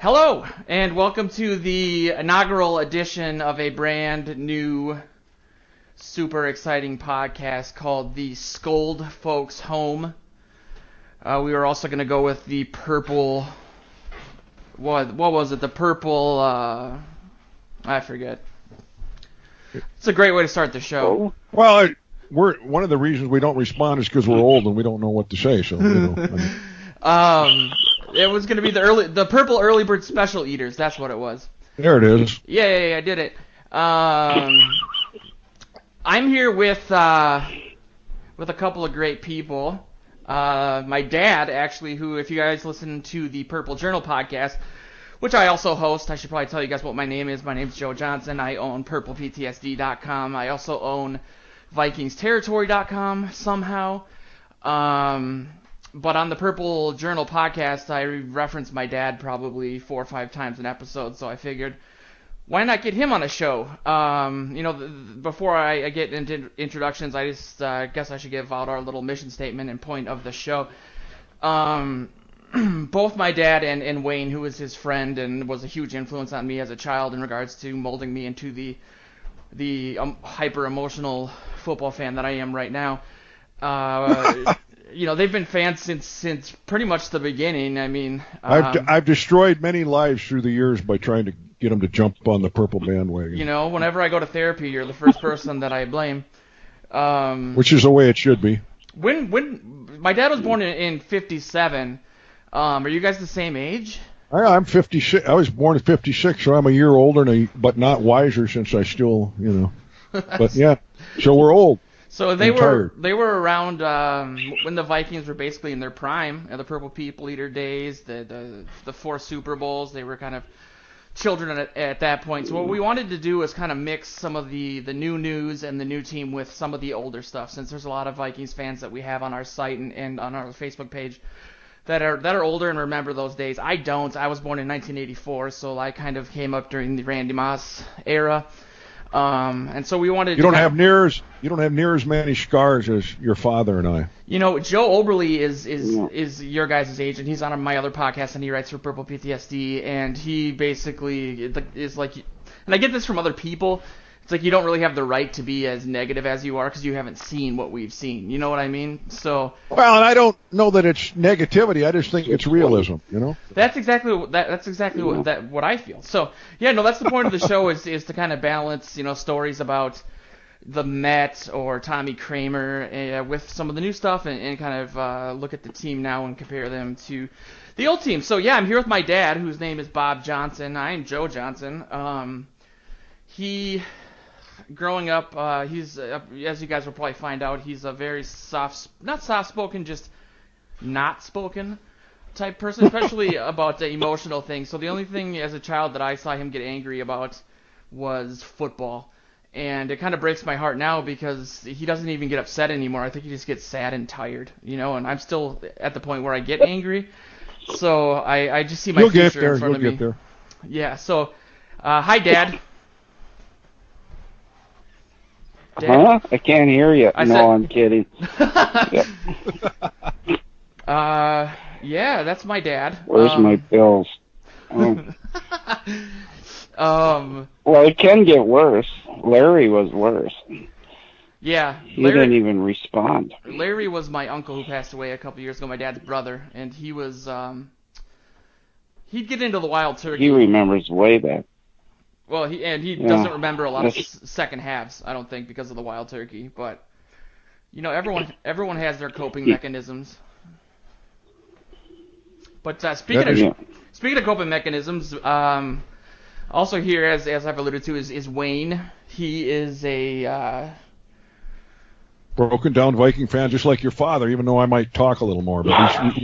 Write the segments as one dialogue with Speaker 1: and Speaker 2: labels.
Speaker 1: Hello, and welcome to the inaugural edition of a brand new, super exciting podcast called the SKOLd Folks Home. We were also going to go with the purple, what was it? The purple, I forget. It's a great way to start the show.
Speaker 2: Well, one of the reasons we don't respond is because we're old and we don't know what to say. So,
Speaker 1: it was going to be the purple early bird special eaters. That's what it was.
Speaker 2: There it is.
Speaker 1: Yeah, I did it. I'm here with a couple of great people. My dad, actually, who, if you guys listen to the Purple Journal podcast, which I also host, I should probably tell you guys what my name is. My name's Joe Johnson. I own PurplePTSD.com. I also own VikingsTerritory.com somehow. But on the Purple Journal podcast, I reference my dad probably 4 or 5 times an episode, so I figured, why not get him on a show? Before I get into introductions, I just guess I should give out our little mission statement and point of the show. Both my dad and Wayne, who was his friend and was a huge influence on me as a child in regards to molding me into the hyper-emotional football fan that I am right now, they've been fans since pretty much the beginning. I mean,
Speaker 2: I've destroyed many lives through the years by trying to get them to jump on the purple bandwagon.
Speaker 1: Whenever I go to therapy, you're the first person that I blame.
Speaker 2: Which is the way it should be.
Speaker 1: When my dad was born in 57, are you guys the same age?
Speaker 2: I'm 56. I was born in 56, so I'm a year older, but not wiser since I still, But yeah, so we're old.
Speaker 1: So they were around when the Vikings were basically in their prime, the Purple People Eater days, the 4 Super Bowls. They were kind of children at that point. So what we wanted to do was kind of mix some of the new news and the new team with some of the older stuff, since there's a lot of Vikings fans that we have on our site and on our Facebook page that are older and remember those days. I don't. I was born in 1984, so I kind of came up during the Randy Moss era. And so we wanted.
Speaker 2: You don't have near as many scars as your father and I.
Speaker 1: Joe Oberly is your guys' age, and he's on my other podcast, and he writes for Purple PTSD, and he basically is like, and I get this from other people. It's like you don't really have the right to be as negative as you are because you haven't seen what we've seen. You know what I mean? So. Well,
Speaker 2: and I don't know that it's negativity. I just think it's realism.
Speaker 1: That's exactly what I feel. So yeah, no, that's the point of the show is to kind of balance stories about the Met or Tommy Kramer with some of the new stuff and kind of look at the team now and compare them to the old team. So yeah, I'm here with my dad, whose name is Bob Johnson. I'm Joe Johnson. Growing up, he's, as you guys will probably find out, he's a very not soft-spoken, just not-spoken type person, especially about the emotional things. So the only thing as a child that I saw him get angry about was football. And it kind of breaks my heart now because he doesn't even get upset anymore. I think he just gets sad and tired, and I'm still at the point where I get angry. So I just see my future in front of me.
Speaker 2: You'll get there.
Speaker 1: Yeah, so hi, Dad.
Speaker 3: Huh? I can't hear you. I'm kidding.
Speaker 1: Yeah, that's my dad.
Speaker 3: Where's my bills?
Speaker 1: Oh.
Speaker 3: Well, it can get worse. Larry was worse.
Speaker 1: Yeah.
Speaker 3: He didn't even respond.
Speaker 1: Larry was my uncle who passed away a couple years ago, my dad's brother, and he was, he'd get into the wild turkey.
Speaker 3: He remembers way back.
Speaker 1: Well, he doesn't remember a lot of second halves, I don't think, because of the wild turkey. But everyone has their coping mechanisms. But speaking of coping mechanisms, also here, as I've alluded to, is Wayne. He is a
Speaker 2: broken down Viking fan, just like your father. Even though I might talk a little more, but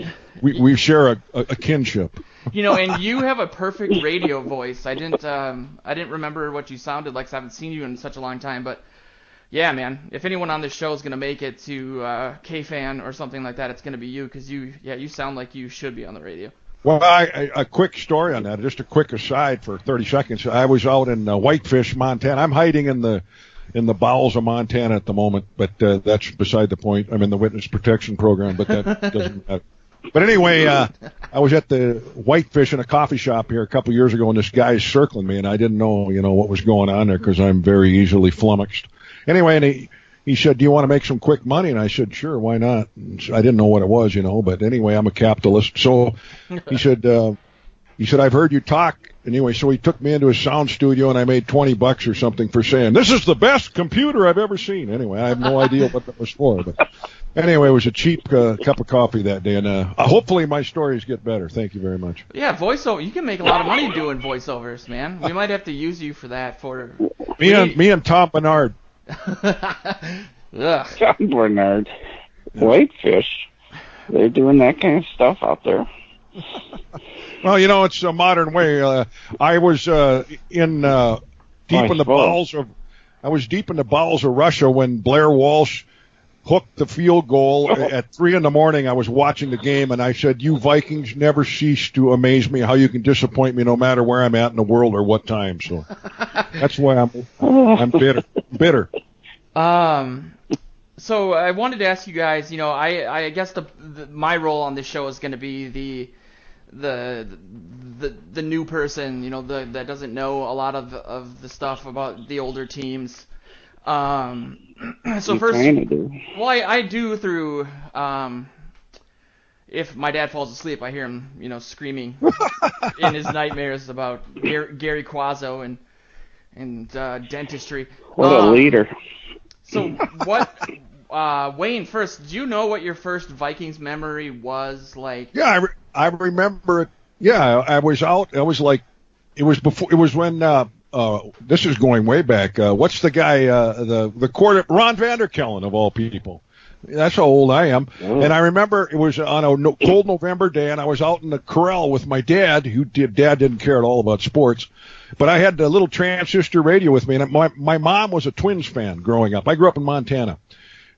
Speaker 2: we share a kinship.
Speaker 1: And you have a perfect radio voice. I didn't remember what you sounded like, 'cause I haven't seen you in such a long time. But yeah, man, if anyone on this show is gonna make it to K-Fan or something like that, it's gonna be you, because you sound like you should be on the radio.
Speaker 2: Well, a quick story on that. Just a quick aside for 30 seconds. I was out in Whitefish, Montana. I'm hiding in the bowels of Montana at the moment, but that's beside the point. I'm in the witness protection program, but that doesn't matter. But anyway, I was at the Whitefish in a coffee shop here a couple years ago, and this guy's circling me, and I didn't know, what was going on there because I'm very easily flummoxed. Anyway, and he said, "Do you want to make some quick money?" And I said, "Sure, why not?" And I didn't know what it was, but anyway, I'm a capitalist. So he said, "I've heard you talk." Anyway, so he took me into his sound studio, and I made $20 or something for saying, "This is the best computer I've ever seen." Anyway, I have no idea what that was for, but anyway, it was a cheap cup of coffee that day, and hopefully my stories get better. Thank you very much.
Speaker 1: Yeah, voiceover. You can make a lot of money doing voiceovers, man. We might have to use you for that.
Speaker 2: Me and Tom Bernard.
Speaker 3: Tom Bernard. Whitefish. They're doing that kind of stuff out there.
Speaker 2: Well, it's a modern way. I was deep in the bowels of Russia when Blair Walsh hooked the field goal at 3 a.m. I was watching the game, and I said, "You Vikings never cease to amaze me. How you can disappoint me no matter where I'm at in the world or what time." So that's why I'm bitter.
Speaker 1: So I wanted to ask you guys. I guess my role on this show is going to be the new person, that doesn't know a lot of the stuff about the older teams. So first, well, I do through, if my dad falls asleep, I hear him, screaming in his nightmares about Gary Quazzo and dentistry.
Speaker 3: What a leader.
Speaker 1: So Wayne, first, do you know what your first Vikings memory was like?
Speaker 2: Yeah, I remember it. Yeah, I was out. I was like, it was when, this is going way back. What's the guy, the quarter, Ron Vanderkellen of all people. That's how old I am. Oh. And I remember it was on a cold November day, and I was out in the corral with my dad, Dad didn't care at all about sports. But I had a little transistor radio with me, and my mom was a Twins fan growing up. I grew up in Montana,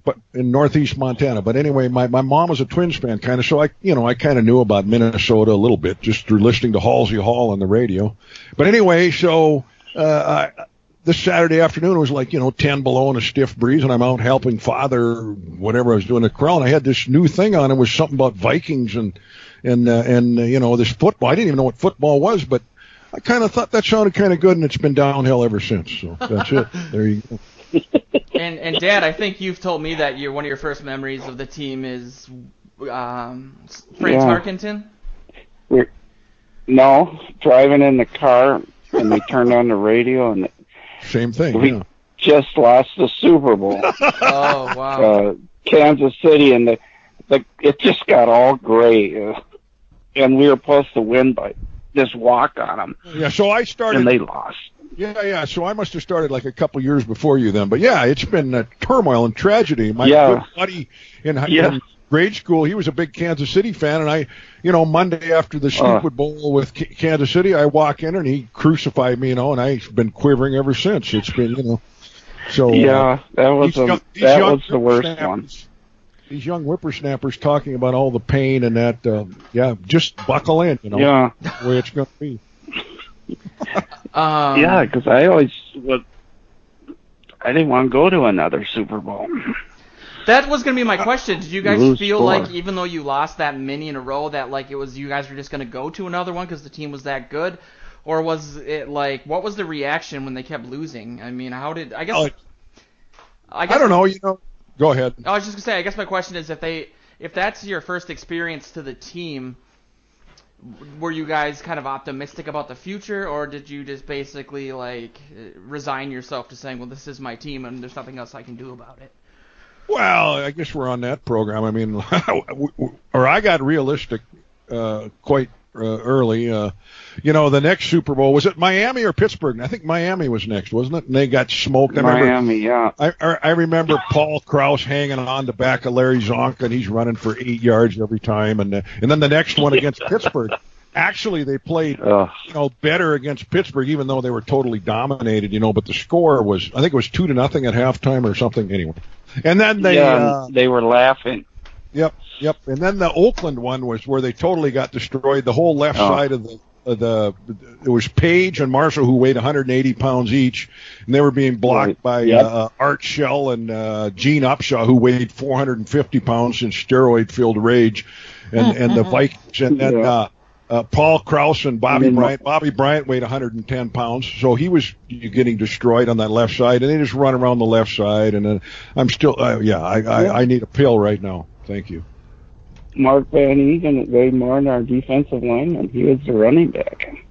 Speaker 2: but in northeast Montana. But anyway, my mom was a Twins fan, kind of, so I kind of knew about Minnesota a little bit just through listening to Halsey Hall on the radio. But anyway, so this Saturday afternoon it was like 10 below and a stiff breeze, and I'm out helping Father, whatever I was doing at the corral, and I had this new thing on. It was something about Vikings and this football. I didn't even know what football was, but I kind of thought that sounded kind of good, and it's been downhill ever since. So that's it. There you go.
Speaker 1: And Dad, I think you've told me that one of your first memories of the team is Frank Tarkenton.
Speaker 3: No, driving in the car, and they turned on the radio, and
Speaker 2: same thing.
Speaker 3: We just lost the Super Bowl.
Speaker 1: Oh wow!
Speaker 3: Kansas City, and it just got all gray, and we were supposed to win by this walk on them.
Speaker 2: Yeah, so I started,
Speaker 3: and they lost.
Speaker 2: Yeah. So I must have started like a couple years before you then. But yeah, it's been turmoil and tragedy. My good buddy in grade school, he was a big Kansas City fan, and I, Monday after the Super Bowl with Kansas City, I walk in and he crucified me, and I've been quivering ever since. It's been, so
Speaker 3: yeah, that was the worst one.
Speaker 2: These young whippersnappers talking about all the pain and that, just buckle in,
Speaker 3: Yeah,
Speaker 2: the way it's going to be.
Speaker 3: Yeah, because I didn't want to go to another Super Bowl.
Speaker 1: That was going to be my question. Did you guys feel like, even though you lost that many in a row, that like it was you guys were just going to go to another one because the team was that good? Or was it like, what was the reaction when they kept losing? I mean, I guess
Speaker 2: I don't know, go ahead.
Speaker 1: I was just going to say, I guess my question is if that's your first experience to the team, were you guys kind of optimistic about the future, or did you just basically like resign yourself to saying, well, this is my team and there's nothing else I can do about it?
Speaker 2: Well, I guess we're on that program. I mean, or I got realistic quite early. The next Super Bowl, was it Miami or Pittsburgh? I think Miami was next, wasn't it? And they got smoked.
Speaker 3: Miami, yeah.
Speaker 2: I remember Paul Krause hanging on the back of Larry Zonka, and he's running for 8 yards every time. And then the next one against Pittsburgh. Actually, they played, better against Pittsburgh, even though they were totally dominated, but the score was, I think it was 2-0 at halftime or something. Anyway. And then
Speaker 3: they were laughing.
Speaker 2: Yep. And then the Oakland one was where they totally got destroyed. The whole left side of it was Page and Marshall, who weighed 180 pounds each, and they were being blocked by Art Shell and Gene Upshaw, who weighed 450 pounds in steroid-filled rage. and the Vikings, and then Paul Krause and Bobby Bryant. Bobby Bryant weighed 110 pounds, so he was getting destroyed on that left side, and they just run around the left side. And then I'm still, I need a pill right now. Thank you.
Speaker 3: Mark Van Egan weighed more than our defensive lineman. He was the running back.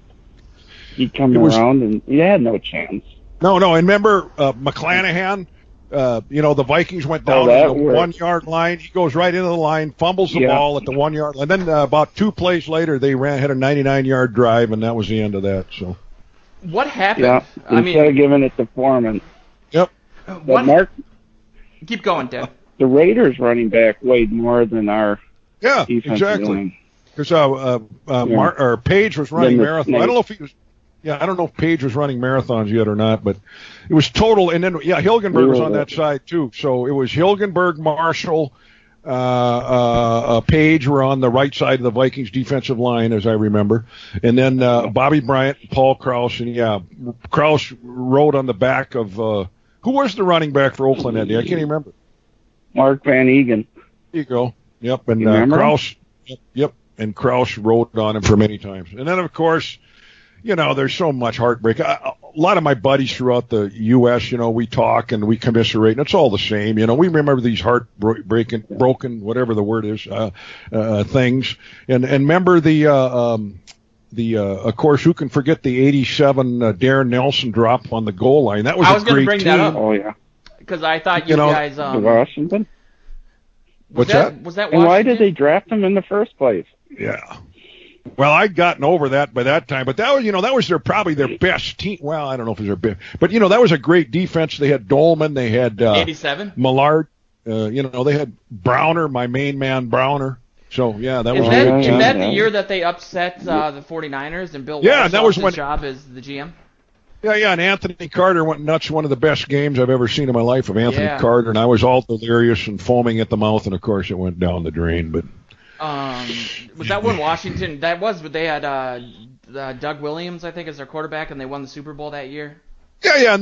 Speaker 3: He'd come around, and he had no chance.
Speaker 2: No, and remember McClanahan? The Vikings went down to the 1 yard line. He goes right into the line, fumbles the ball at the 1 yard line. And then about 2 plays later, they had a 99-yard drive, and that was the end of that. So,
Speaker 1: what happened?
Speaker 3: Yeah, instead of giving it to Foreman.
Speaker 2: Yep.
Speaker 3: But Mark,
Speaker 1: keep going, Deb.
Speaker 3: The Raiders running back weighed more than our defensive
Speaker 2: exactly.
Speaker 3: line.
Speaker 2: Because Page was running marathon. I don't know if he was. Yeah, I don't know if Page was running marathons yet or not, but it was total. And then, Hilgenberg was on that side, too. So it was Hilgenberg, Marshall, Page were on the right side of the Vikings defensive line, as I remember. And then Bobby Bryant, Paul Krause. And, Krause rode on the back of who was the running back for Oakland that day? I can't even remember.
Speaker 3: Mark Van Egan.
Speaker 2: There you go. Yep, and Krause. Yep, and Krause rode on him for many times. And then, of course, there's so much heartbreak. A lot of my buddies throughout the U.S., we talk and we commiserate, and it's all the same. We remember these heartbreaking, broken, whatever the word is, things. And remember of course, who can forget the 87 Darren Nelson drop on the goal line? That was
Speaker 1: I was going to bring
Speaker 2: team.
Speaker 1: that up.
Speaker 3: Oh, yeah.
Speaker 1: Because I thought you guys...
Speaker 3: Washington?
Speaker 2: What's that?
Speaker 1: Was that
Speaker 3: Washington? And why did
Speaker 1: Washington?
Speaker 3: they draft him in the first place?
Speaker 2: Yeah. Well, I'd gotten over that by that time, but that was, that was probably their best team. Well, I don't know if it was their best, but that was a great defense. They had Dolman, they had
Speaker 1: 87
Speaker 2: Millard, they had Browner, my main man Browner. So that was.
Speaker 1: Is that the year that they upset the 49ers and Bill Walsh
Speaker 2: that was
Speaker 1: his job as the GM?
Speaker 2: Yeah, and Anthony Carter went nuts. One of the best games I've ever seen in my life of Anthony Carter, and I was all delirious and foaming at the mouth, and of course it went down the drain, but.
Speaker 1: Was that when Washington? That was, but they had Doug Williams, I think, as their quarterback, and they won the Super Bowl that year.
Speaker 2: Yeah,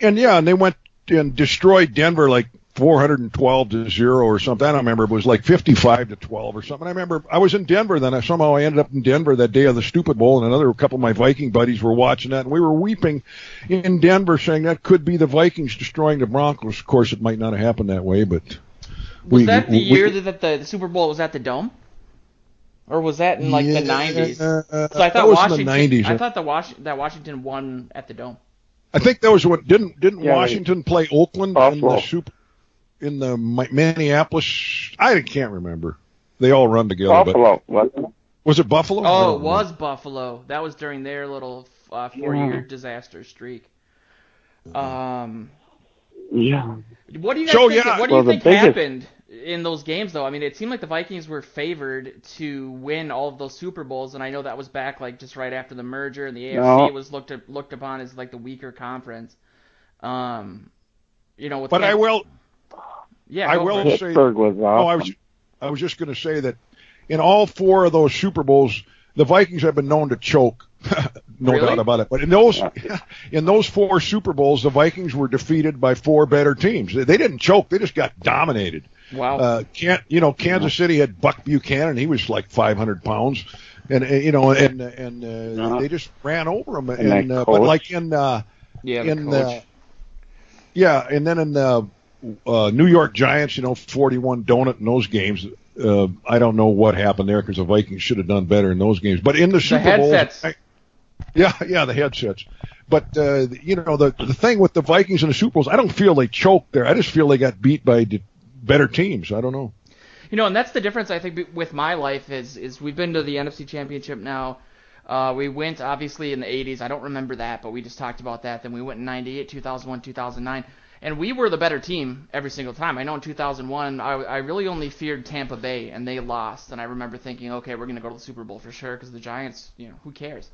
Speaker 2: and they went and destroyed Denver like 412-0 or something. I don't remember. It was like 55-12 or something. I remember I was in Denver then. I ended up in Denver that day of the Stupid Bowl, and another couple of my Viking buddies were watching that, and we were weeping in Denver, saying that could be the Vikings destroying the Broncos. Of course, it might not have happened that way, but.
Speaker 1: Was that the year that the Super Bowl was at the Dome? Or was that in the 90s? So I thought
Speaker 2: that was in the 90s.
Speaker 1: I thought that Washington won at the Dome.
Speaker 2: I think that was what didn't Washington play Oakland in the Minneapolis? I can't remember. They all run together.
Speaker 3: Buffalo.
Speaker 2: Was it Buffalo?
Speaker 1: Oh, it was Buffalo. That was during their little 4-year disaster streak.
Speaker 3: Yeah.
Speaker 1: What do you guys think? What do you think happened in those games, though? I mean, it seemed like the Vikings were favored to win all of those Super Bowls, and I know that was back just right after the merger, and the AFC was looked upon as like the weaker conference. But
Speaker 2: I will.
Speaker 1: Yeah,
Speaker 2: I will say.
Speaker 3: Pittsburgh was awesome.
Speaker 2: I was just going to say that in all 4 of those Super Bowls, the Vikings have been known to choke. No doubt about it. But in those 4 Super Bowls, the Vikings were defeated by 4 better teams. They didn't choke; they just got dominated.
Speaker 1: Wow.
Speaker 2: Kansas City had Buck Buchanan. He was like 500 pounds, and they just ran over them. But like in the New York Giants, 41 donut in those games. I don't know what happened there because the Vikings should have done better in those games. But in the Super Bowl, the headsets. But the thing with the Vikings in the Super Bowls, I don't feel they choked there. I just feel they got beat by better teams. I don't know.
Speaker 1: And that's the difference I think with my life is we've been to the NFC Championship now. We went obviously in the 80s. I don't remember that, but we just talked about that. Then we went in 98, 2001, 2009. And we were the better team every single time. I know in 2001, I really only feared Tampa Bay, and they lost. And I remember thinking, okay, we're going to go to the Super Bowl for sure because the Giants, who cares?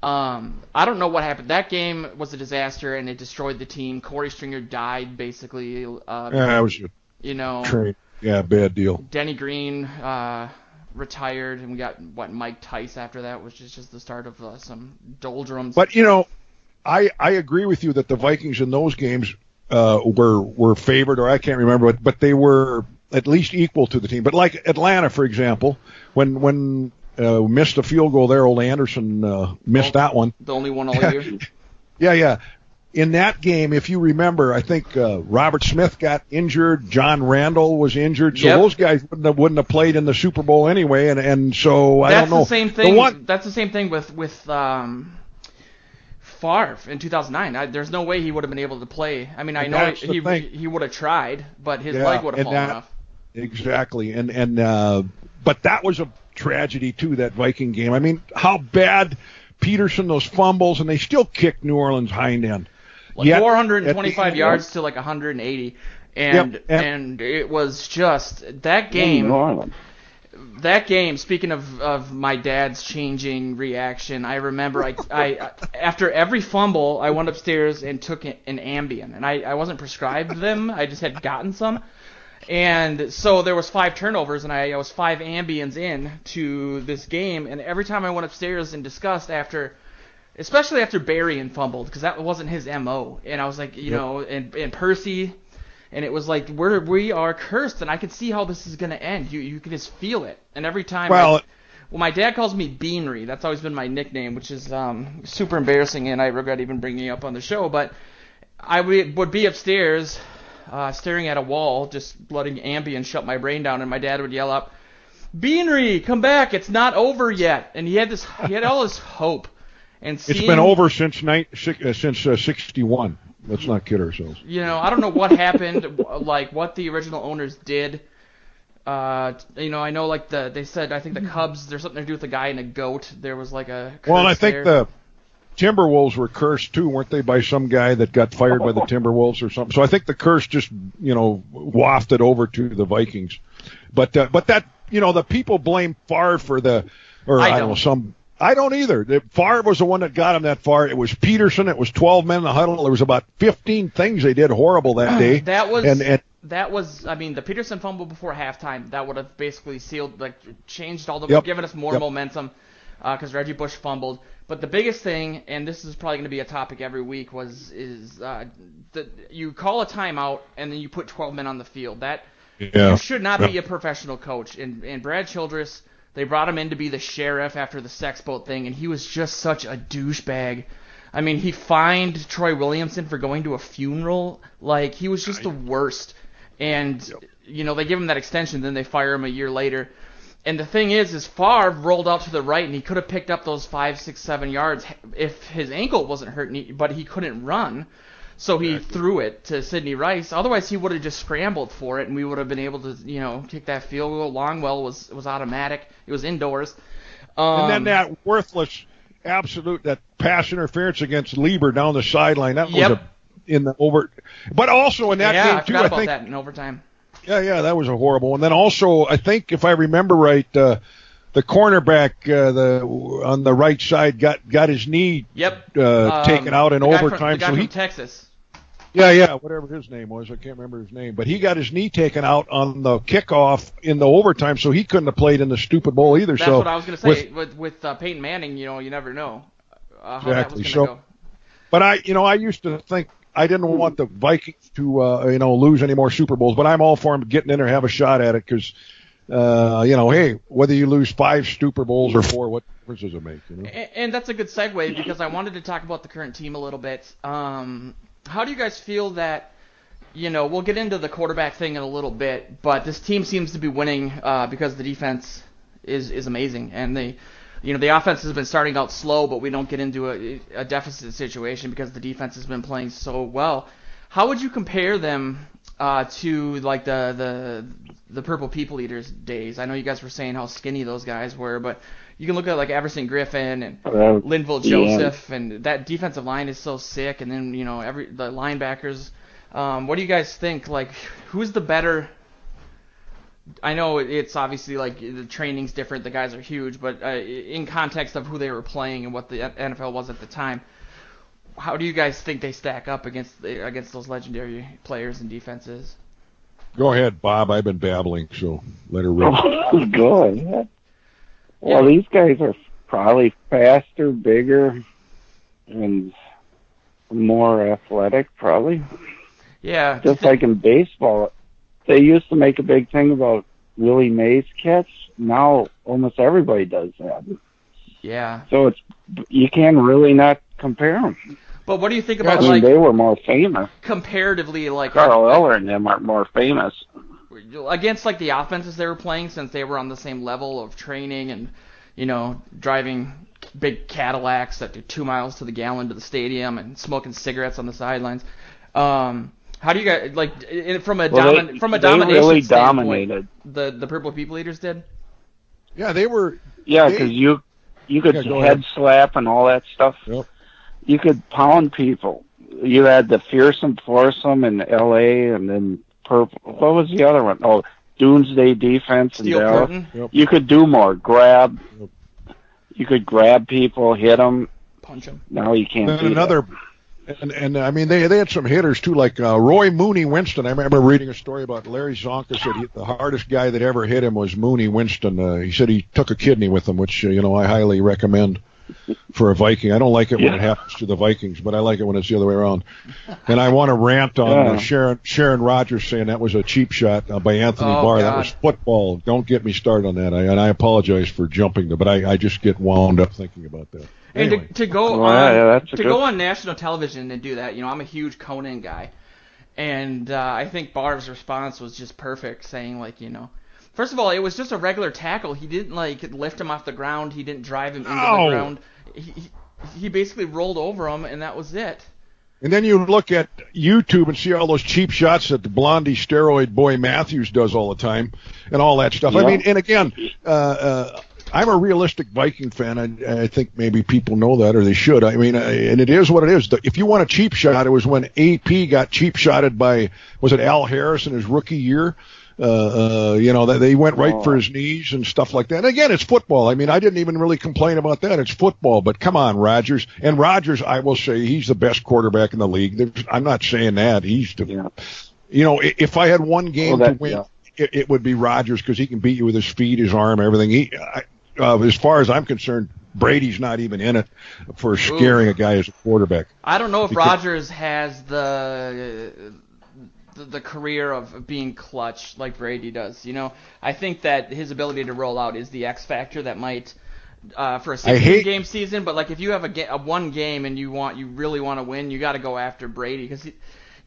Speaker 1: I don't know what happened. That game was a disaster, and it destroyed the team. Corey Stringer died, basically.
Speaker 2: That was trade. Yeah, bad deal.
Speaker 1: Denny Green retired, and we got, Mike Tice after that, which is just the start of some doldrums.
Speaker 2: But, I agree with you that the Vikings in those games were favored, or I can't remember, but they were at least equal to the team. But like Atlanta, for example, when missed a field goal there, old Anderson missed that one.
Speaker 1: The only one all year.
Speaker 2: Yeah. In that game, if you remember, I think Robert Smith got injured. John Randall was injured. So those guys wouldn't have played in the Super Bowl anyway. And so I don't know.
Speaker 1: That's the same thing. That's the same thing with Favre in 2009. There's no way he would have been able to play. I mean, I know he would have tried, but his leg would have fallen off.
Speaker 2: Exactly. But that was a tragedy too, that Viking game. I mean, how bad Peterson, those fumbles, and they still kicked New Orleans hind end.
Speaker 1: 425 yards to like 180, and it was just that game. That game. Speaking of my dad's changing reaction, I remember I after every fumble I went upstairs and took an Ambien, and I wasn't prescribed them. I just had gotten some. And so there was 5 turnovers, and I was 5 Ambiens in to this game. And every time I went upstairs in disgust especially after Berrien fumbled, because that wasn't his MO. And I was like, and Percy, and it was like, we are cursed, and I can see how this is going to end. You can just feel it. And every time, my dad calls me Beanery. That's always been my nickname, which is super embarrassing, and I regret even bringing it up on the show. But I would be upstairs staring at a wall, just letting Ambien shut my brain down, and my dad would yell up, "Beanery, come back! It's not over yet." And he had all this hope. And
Speaker 2: it's been over since 61. Let's not kid ourselves.
Speaker 1: I don't know what happened, like what the original owners did. I know like they said, I think the Cubs, there's something to do with a guy and a goat. There was like a curse.
Speaker 2: Well, and I think the Timberwolves were cursed too, weren't they, by some guy that got fired by the Timberwolves or something? So I think the curse just, wafted over to the Vikings. But that, the people blame Favre for I don't either. Favre was the one that got him that far. It was Peterson. It was 12 men in the huddle. There was about 15 things they did horrible that day.
Speaker 1: That was, I mean, the Peterson fumble before halftime. That would have basically changed all the, given us more momentum because Reggie Bush fumbled. But the biggest thing, and this is probably going to be a topic every week, is that you call a timeout and then you put 12 men on the field. You should not be a professional coach. And Brad Childress, they brought him in to be the sheriff after the sex boat thing, and he was just such a douchebag. I mean, he fined Troy Williamson for going to a funeral. Like, he was just the worst. And, they give him that extension, then they fire him a year later. And the thing is Favre rolled out to the right, and he could have picked up those 5, 6, 7 yards if his ankle wasn't hurt, but he couldn't run. So he threw it to Sidney Rice. Otherwise, he would have just scrambled for it, and we would have been able to, kick that field goal. Longwell was automatic. It was indoors.
Speaker 2: And then that worthless, that pass interference against Lieber down the sideline. That was in the over. But also in that game too,
Speaker 1: I forgot about that in overtime.
Speaker 2: Yeah, that was a horrible one. Then also, I think if I remember right, the cornerback on the right side got his knee taken out in overtime.
Speaker 1: The guy from Texas.
Speaker 2: Yeah, whatever his name was. I can't remember his name. But he got his knee taken out on the kickoff in the overtime, so he couldn't have played in the stupid bowl either.
Speaker 1: That's what I was going to say. With Peyton Manning, you never know how that was going to go.
Speaker 2: But I used to think I didn't want the Vikings to lose any more Super Bowls, but I'm all for them getting in there and have a shot at it because hey, whether you lose 5 Super Bowls or 4, what difference does it make?
Speaker 1: And that's a good segue because I wanted to talk about the current team a little bit. How do you guys feel that, we'll get into the quarterback thing in a little bit, but this team seems to be winning because the defense is amazing. And the offense has been starting out slow, but we don't get into a deficit situation because the defense has been playing so well. How would you compare them to like the Purple People Eaters days? I know you guys were saying how skinny those guys were, but you can look at like Everson Griffin and Linville Joseph, and that defensive line is so sick. And then the linebackers. What do you guys think? Like, who's the better? I know it's obviously like the training's different. The guys are huge, but in context of who they were playing and what the NFL was at the time, how do you guys think they stack up against those legendary players and defenses?
Speaker 2: Go ahead, Bob. I've been babbling, so let her rip.
Speaker 3: Oh, go ahead. Well, these guys are probably faster, bigger, and more athletic, probably.
Speaker 1: Yeah.
Speaker 3: Just like in baseball, they used to make a big thing about Willie Mays catch. Now almost everybody does that.
Speaker 1: Yeah.
Speaker 3: So you can really not compare them.
Speaker 1: But what do you think about
Speaker 3: they were more famous
Speaker 1: comparatively, like
Speaker 3: Carl Eller and them are more famous
Speaker 1: against like the offenses they were playing, since they were on the same level of training and driving big Cadillacs that do 2 miles to the gallon to the stadium and smoking cigarettes on the sidelines. How do you guys from a domination
Speaker 3: really
Speaker 1: standpoint?
Speaker 3: Dominated.
Speaker 1: The Purple People Eaters did.
Speaker 2: Yeah, they were.
Speaker 3: Yeah, because you could head slap and all that stuff.
Speaker 2: Yep.
Speaker 3: You could pound people. You had the Fearsome Foursome in L.A. and then Purple. What was the other one? Oh, Doomsday Defense in Dallas.
Speaker 2: Yep.
Speaker 3: You could do more. Grab. Yep. You could grab people, hit them,
Speaker 1: punch them.
Speaker 3: No, you can't.
Speaker 2: And
Speaker 3: do
Speaker 2: another.
Speaker 3: That.
Speaker 2: And I mean, they had some hitters, too, like Roy Mooney Winston. I remember reading a story about Larry Zonka said the hardest guy that ever hit him was Mooney Winston. He said he took a kidney with him, which, I highly recommend for a Viking. I don't like it when it happens to the Vikings, but I like it when it's the other way around. And I want to rant on Sharon Rogers saying that was a cheap shot by Anthony Barr.
Speaker 1: God.
Speaker 2: That was football. Don't get me started on that. And I apologize for jumping there, but I just get wound up thinking about that. Anyway.
Speaker 1: And to go on national television and do that, I'm a huge Conan guy, and I think Barr's response was just perfect, saying first of all, it was just a regular tackle. He didn't lift him off the ground. He didn't drive him into the ground. He basically rolled over him, and that was it.
Speaker 2: And then you look at YouTube and see all those cheap shots that the Blondie steroid boy Matthews does all the time, and all that stuff. Yeah. I mean, and again. I'm a realistic Viking fan. I think maybe people know that, or they should. I mean, and it is what it is. If you want a cheap shot, it was when AP got cheap shotted by, was it Al Harris in his rookie year? That they went right for his knees and stuff like that. And again, it's football. I mean, I didn't even really complain about that. It's football. But come on, Rodgers. And Rodgers, I will say, he's the best quarterback in the league. I'm not saying that. He's the, if I had one game to win, it would be Rodgers, because he can beat you with his feet, his arm, everything. As far as I'm concerned, Brady's not even in it for scaring a guy as a quarterback.
Speaker 1: I don't know if Rodgers has the career of being clutch like Brady does. I think that his ability to roll out is the X factor that might for a 16-game season. But if you have a one game and you really want to win, you got to go after Brady, because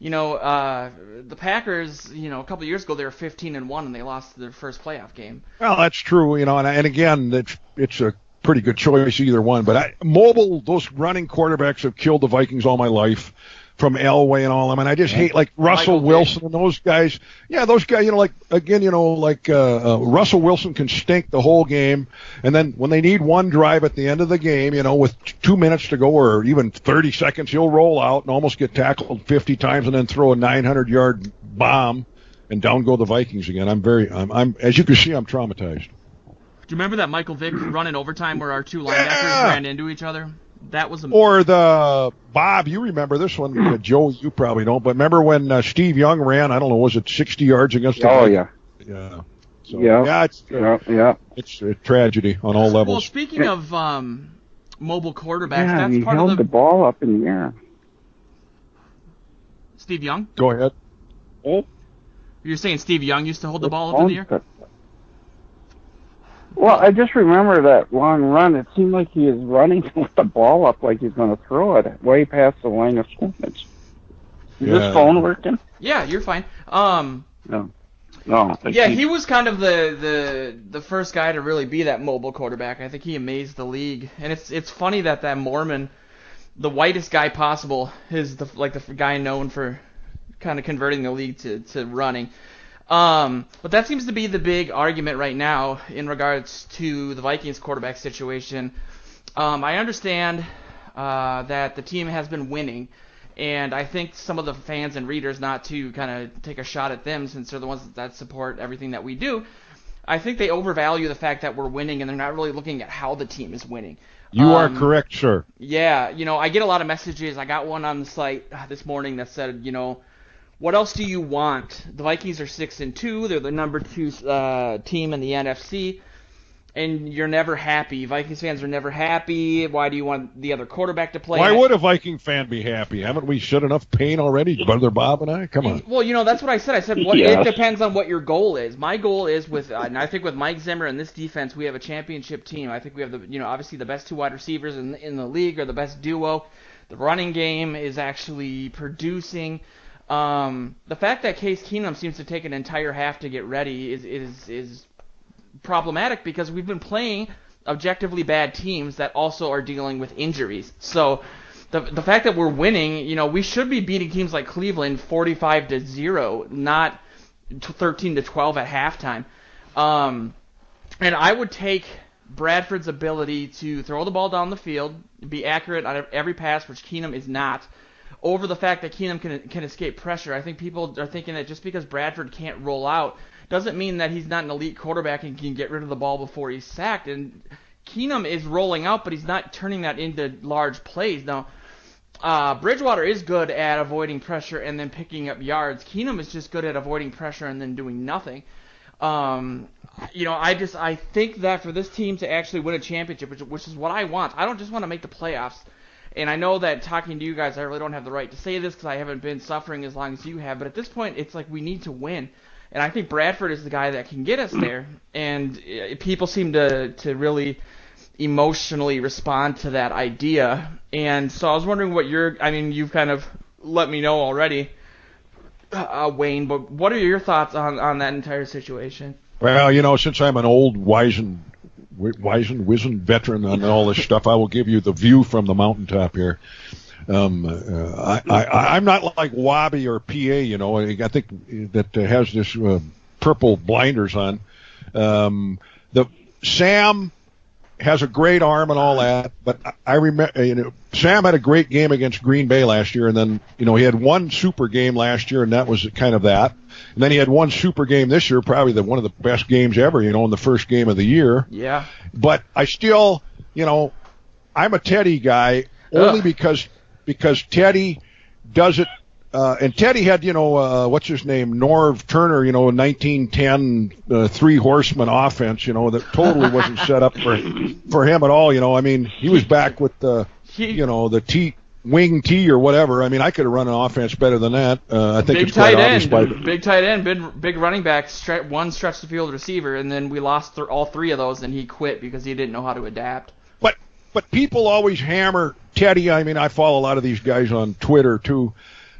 Speaker 1: the Packers, a couple of years ago, they were 15-1 and they lost their first playoff game.
Speaker 2: Well, that's true, and again, it's a pretty good choice, either one. But those running quarterbacks have killed the Vikings all my life, from Elway and all them. And I just hate Russell Wilson and those guys. Yeah, those guys, Russell Wilson can stink the whole game. And then when they need one drive at the end of the game, with 2 minutes to go or even 30 seconds, he'll roll out and almost get tackled 50 times and then throw a 900-yard bomb, and down go the Vikings again. I'm as you can see, I'm traumatized.
Speaker 1: Do you remember that Michael Vick run in overtime where our two linebackers ran into each other? That was
Speaker 2: Or the Bob, you remember this one? Joe, you probably don't, but remember when Steve Young ran? I don't know, was it 60 yards against the?
Speaker 3: Oh yeah.
Speaker 2: Yeah. So, it's a tragedy on all levels.
Speaker 1: Well, speaking of mobile quarterbacks, that's
Speaker 3: he
Speaker 1: part
Speaker 3: held
Speaker 1: of the
Speaker 3: ball up in the air.
Speaker 1: Steve Young?
Speaker 2: Go ahead.
Speaker 3: Oh.
Speaker 1: You're saying Steve Young used to hold the ball up in the air?
Speaker 3: Well, I just remember that long run. It seemed like he was running with the ball up like he's going to throw it way past the line of scrimmage. Is this phone working?
Speaker 1: Yeah, you're fine.
Speaker 3: No.
Speaker 1: Yeah, he was kind of the first guy to really be that mobile quarterback. I think he amazed the league. And it's funny that Mormon, the whitest guy possible, is the guy known for kind of converting the league to running. But that seems to be the big argument right now in regards to the Vikings quarterback situation. I understand that the team has been winning, and I think some of the fans and readers, not to kind of take a shot at them since they're the ones that support everything that we do, I think they overvalue the fact that we're winning, and they're not really looking at how the team is winning.
Speaker 2: You are correct, sir.
Speaker 1: Yeah, I get a lot of messages. I got one on the site this morning that said, what else do you want? The Vikings are 6-2. They're the number 2 team in the NFC. and you're never happy. Vikings fans are never happy. Why do you want the other quarterback to play?
Speaker 2: Why would a Viking fan be happy? Haven't we shed enough pain already, Brother Bob and I? Come on.
Speaker 1: Well, that's what I said. I said it depends on what your goal is. My goal is and I think with Mike Zimmer and this defense, we have a championship team. I think we have obviously the best two wide receivers in the league, or the best duo. The running game is actually producing. The fact that Case Keenum seems to take an entire half to get ready is problematic, because we've been playing objectively bad teams that also are dealing with injuries. So the fact that we're winning, we should be beating teams like Cleveland 45-0, not 13-12 at halftime. And I would take Bradford's ability to throw the ball down the field, be accurate on every pass, which Keenum is not, over the fact that Keenum can escape pressure. I think people are thinking that just because Bradford can't roll out doesn't mean that he's not an elite quarterback and can get rid of the ball before he's sacked. And Keenum is rolling out, but he's not turning that into large plays. Now, Bridgewater is good at avoiding pressure and then picking up yards. Keenum is just good at avoiding pressure and then doing nothing. I think that for this team to actually win a championship, which is what I want, I don't just want to make the playoffs. And I know that talking to you guys, I really don't have the right to say this because I haven't been suffering as long as you have. But at this point, it's like we need to win. And I think Bradford is the guy that can get us there. And people seem to really emotionally respond to that idea. And so I was wondering what you've kind of let me know already, Wayne, but what are your thoughts on that entire situation?
Speaker 2: Well, since I'm an old wizened veteran on all this stuff, I will give you the view from the mountaintop here. I'm not like Wabi or PA, I think that has this purple blinders on. Sam has a great arm and all that, but I remember, Sam had a great game against Green Bay last year, and then, he had one super game last year, and that was kind of that. And then he had one super game this year, probably one of the best games ever, in the first game of the year.
Speaker 1: Yeah.
Speaker 2: But I still, I'm a Teddy guy only because Teddy does it. And Teddy had, what's his name, Norv Turner, 1910 three horseman offense, that totally wasn't set up for him at all. He was back with the wing T or whatever. I could have run an offense better than that. I think
Speaker 1: big tight end, big tight end, big running back, one stretch the field receiver, and then we lost all three of those, and he quit because he didn't know how to adapt.
Speaker 2: But people always hammer Teddy. I follow a lot of these guys on Twitter too.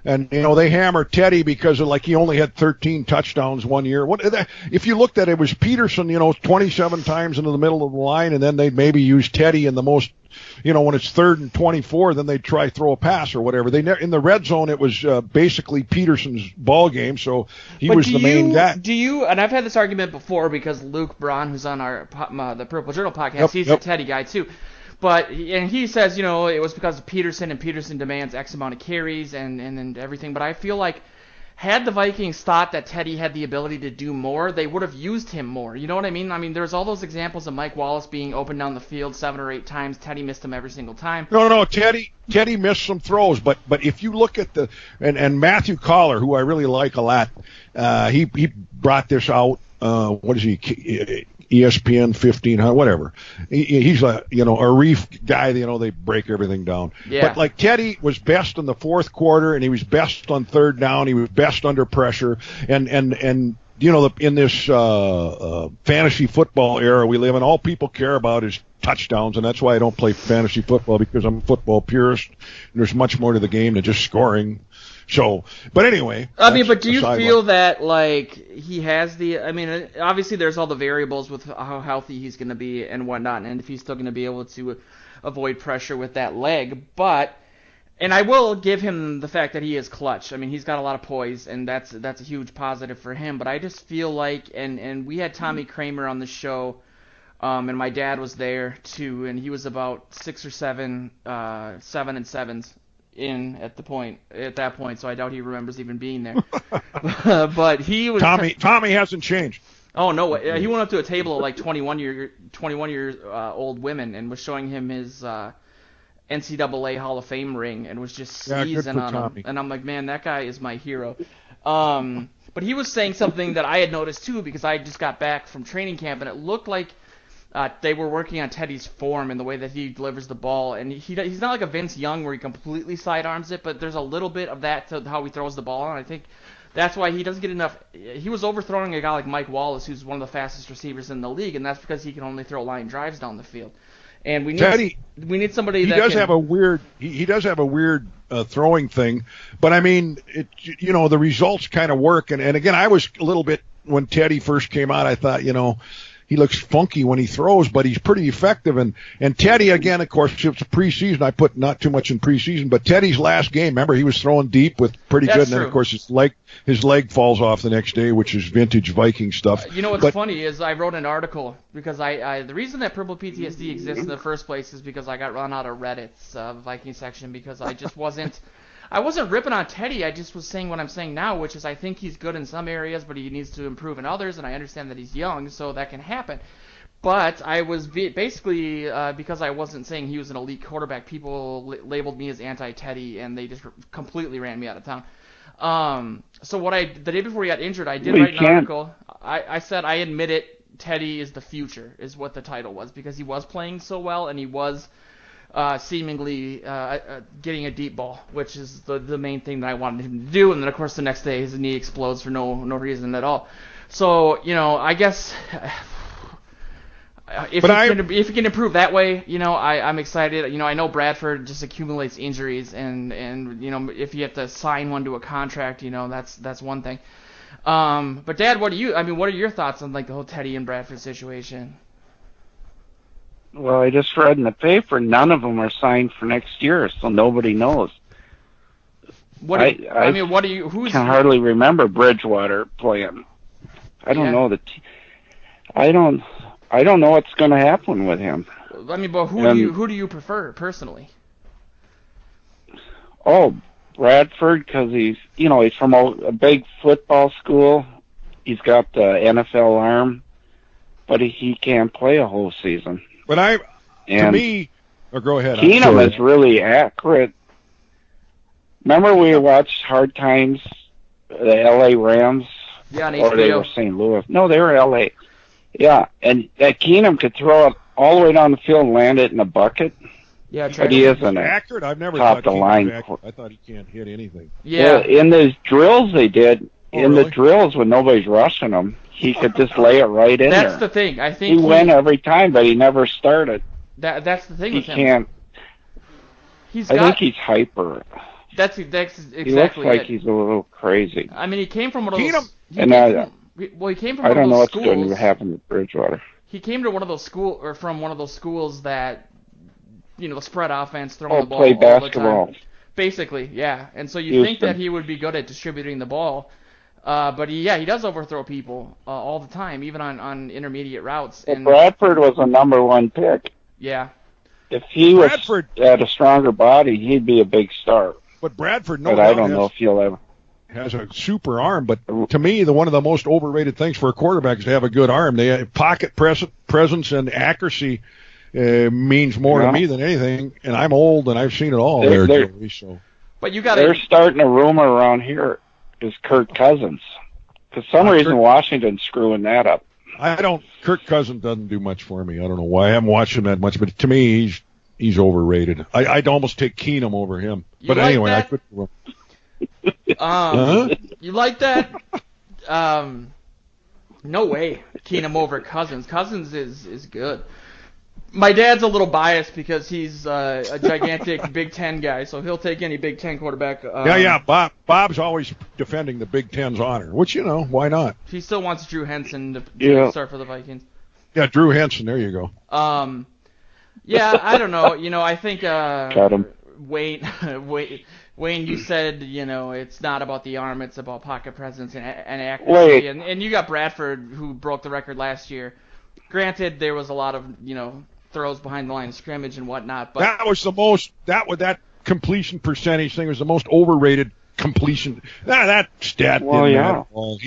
Speaker 2: And, they hammer Teddy because he only had 13 touchdowns one year. If you looked at it, was Peterson, 27 times into the middle of the line, and then they'd maybe use Teddy in the most, when it's 3rd and 24, then they'd try throw a pass or whatever. In the red zone, it was basically Peterson's ball game, so he was the main guy.
Speaker 1: And I've had this argument before because Luke Braun, who's on the Purple Journal podcast, he's a Teddy guy too. And he says, it was because of Peterson, and Peterson demands X amount of carries and everything. But I feel like had the Vikings thought that Teddy had the ability to do more, they would have used him more. You know what I mean? There's all those examples of Mike Wallace being open down the field 7 or 8 times. Teddy missed him every single time.
Speaker 2: No, Teddy missed some throws. But if you look at and Matthew Collar, who I really like a lot, he brought this out. What is he? ESPN 1500, whatever. He's a reef guy. They break everything down.
Speaker 1: Yeah.
Speaker 2: But Teddy was best in the fourth quarter, and he was best on 3rd down. He was best under pressure, and in this fantasy football era we live in, all people care about is touchdowns, and that's why I don't play fantasy football, because I'm a football purist, and there's much more to the game than just scoring. So, but anyway.
Speaker 1: But do you feel that, he has obviously there's all the variables with how healthy he's going to be and whatnot, and if he's still going to be able to avoid pressure with that leg, and I will give him the fact that he is clutch. He's got a lot of poise, and that's a huge positive for him, but I just feel like, and we had Tommy Kramer on the show, and my dad was there too, and he was about 6 or 7 7-7s. At that point, so I doubt he remembers even being there. But he was
Speaker 2: Tommy hasn't changed.
Speaker 1: Oh no, he went up to a table of 21 year old women and was showing him his NCAA Hall of Fame ring and was just sneezing on him. And I'm like, man, that guy is my hero. But he was saying something that I had noticed too, because I just got back from training camp, and it looked like they were working on Teddy's form and the way that he delivers the ball. And he's not like a Vince Young where he completely sidearms it, but there's a little bit of that to how he throws the ball. And I think that's why he doesn't get enough. He was overthrowing a guy like Mike Wallace, who's one of the fastest receivers in the league, and that's because he can only throw line drives down the field. And we need somebody that
Speaker 2: does have a weird. He does have a weird throwing thing, but I mean, the results kind of work. And again, I was a little bit when Teddy first came out. I thought, he looks funky when he throws, but he's pretty effective. And Teddy, again, of course, it's preseason. I put not too much in preseason, but Teddy's last game, remember, he was throwing deep with pretty good. And then, of course, his leg falls off the next day, which is vintage Viking stuff.
Speaker 1: What's funny is I wrote an article because the reason that Purple PTSD exists in the first place is because I got run out of Reddit's Viking section because I just wasn't. I wasn't ripping on Teddy. I just was saying what I'm saying now, which is I think he's good in some areas, but he needs to improve in others, and I understand that he's young, so that can happen. But I was basically, because I wasn't saying he was an elite quarterback, people labeled me as anti-Teddy, and they just completely ran me out of town. So the day before he got injured, I did write an article. I said I admit it, Teddy is the future, is what the title was, because he was playing so well, and he was seemingly getting a deep ball, which is the main thing that I wanted him to do. And then, of course, the next day his knee explodes for no reason at all. So, I guess if he can improve that way, I'm excited. I know Bradford just accumulates injuries, and if you have to sign one to a contract, that's one thing. But Dad, what are your thoughts on like the whole Teddy and Bradford situation?
Speaker 3: Well, I just read in the paper none of them are signed for next year, so nobody knows.
Speaker 1: I
Speaker 3: can hardly remember Bridgewater playing. I don't know I don't know what's going to happen with him.
Speaker 1: But who do you prefer personally?
Speaker 3: Oh, Bradford, because he's from a big football school. He's got the NFL arm, but he can't play a whole season.
Speaker 2: But go ahead.
Speaker 3: Keenum is really accurate. Remember we watched Hard Times, the L.A. Rams?
Speaker 1: Yeah, on
Speaker 3: or they were St. Louis. No, they were L.A. Yeah, and that Keenum could throw it all the way down the field and land it in a bucket.
Speaker 1: Yeah,
Speaker 3: but he isn't
Speaker 2: accurate. I've never thought the line. I thought he can't hit anything.
Speaker 3: Yeah, well, in the drills they did, the drills when nobody's rushing him, he could just lay it right in there.
Speaker 1: That's the thing. I think
Speaker 3: he went every time, but he never started.
Speaker 1: That's the thing with him.
Speaker 3: He can't. I think he's hyper.
Speaker 1: That's exactly.
Speaker 3: He looks like he's a little crazy.
Speaker 1: I mean, he came from one of those. He came from
Speaker 3: I
Speaker 1: one
Speaker 3: don't know
Speaker 1: of those
Speaker 3: what's going to happen with Bridgewater.
Speaker 1: He came to one of those from one of those schools that, the spread offense, throwing the ball
Speaker 3: play
Speaker 1: all
Speaker 3: basketball.
Speaker 1: the time. Basically, yeah. And so you think that he would be good at distributing the ball. But he does overthrow people all the time, even on intermediate routes.
Speaker 3: And Bradford was a number one pick.
Speaker 1: Yeah.
Speaker 3: If he was at a stronger body, he'd be a big star.
Speaker 2: But Bradford,
Speaker 3: I don't know if he'll ever.
Speaker 2: Has a super arm, but to me, one of the most overrated things for a quarterback is to have a good arm. They have pocket presence and accuracy means more to me than anything. And I'm old, and I've seen it all Joey. So.
Speaker 1: But you got.
Speaker 3: They're starting a rumor around here. Is Kirk Cousins. For some reason, Washington's screwing that up.
Speaker 2: Kirk Cousins doesn't do much for me. I don't know why. I haven't watched him that much, but to me, he's overrated. I'd almost take Keenum over him. But anyway, I could.
Speaker 1: You like that? No way. Keenum over Cousins. Cousins is good. My dad's a little biased because he's a gigantic Big Ten guy, so he'll take any Big Ten quarterback.
Speaker 2: Bob's always defending the Big Ten's honor, which, why not?
Speaker 1: He still wants Drew Henson to start for the Vikings.
Speaker 2: Yeah, Drew Henson, there you go.
Speaker 1: Yeah, I don't know. I think
Speaker 3: got him.
Speaker 1: Wayne, you said, it's not about the arm, it's about pocket presence and accuracy. And you got Bradford, who broke the record last year. Granted, there was a lot of, throws behind the line of scrimmage and whatnot. But that completion percentage thing was the most overrated completion. That stat didn't matter at all.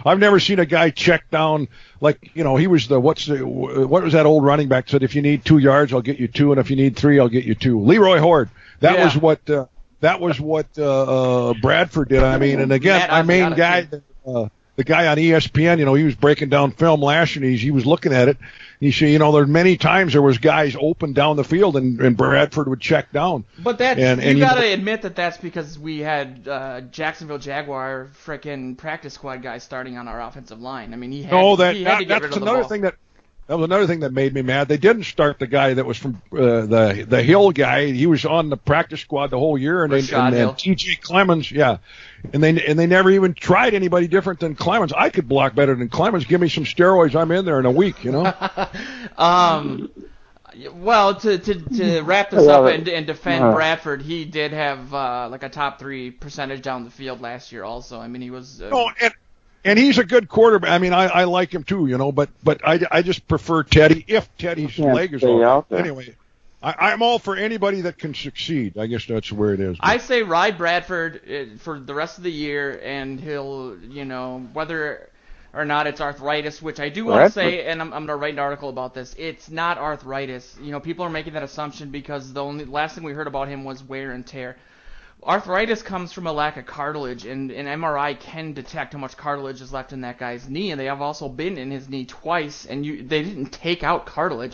Speaker 1: I've never seen a guy check down like, he was what was that old running back said, if you need 2 yards, I'll get you 2, and if you need 3, I'll get you 2. Leroy Horde. That was what Bradford did. I mean, and again, our main guy,
Speaker 2: the guy on ESPN, he was breaking down film last year, and he was looking at it. He said, there many times there was guys open down the field, and Bradford would check down.
Speaker 1: But you got to admit that's because we had Jacksonville Jaguar frickin' practice squad guys starting on our offensive line. I mean, he had to get rid of the ball.
Speaker 2: That was another thing that made me mad. They didn't start the guy that was from the Hill guy. He was on the practice squad the whole year, and T.J. Clemens, yeah, and they never even tried anybody different than Clemens. I could block better than Clemens. Give me some steroids, I'm in there in a week,
Speaker 1: Well, to wrap this up and defend Bradford, he did have like a top 3 percentage down the field last year. Also, I mean, he was.
Speaker 2: And he's a good quarterback. I mean, I like him too, but I just prefer Teddy if Teddy's leg is off. Anyway, I'm all for anybody that can succeed. I guess that's where it is.
Speaker 1: I say ride Bradford for the rest of the year, and he'll, whether or not it's arthritis, which I do want to say, and I'm going to write an article about this. It's not arthritis. People are making that assumption because the last thing we heard about him was wear and tear. Arthritis comes from a lack of cartilage, and an MRI can detect how much cartilage is left in that guy's knee, and they have also been in his knee twice, and they didn't take out cartilage.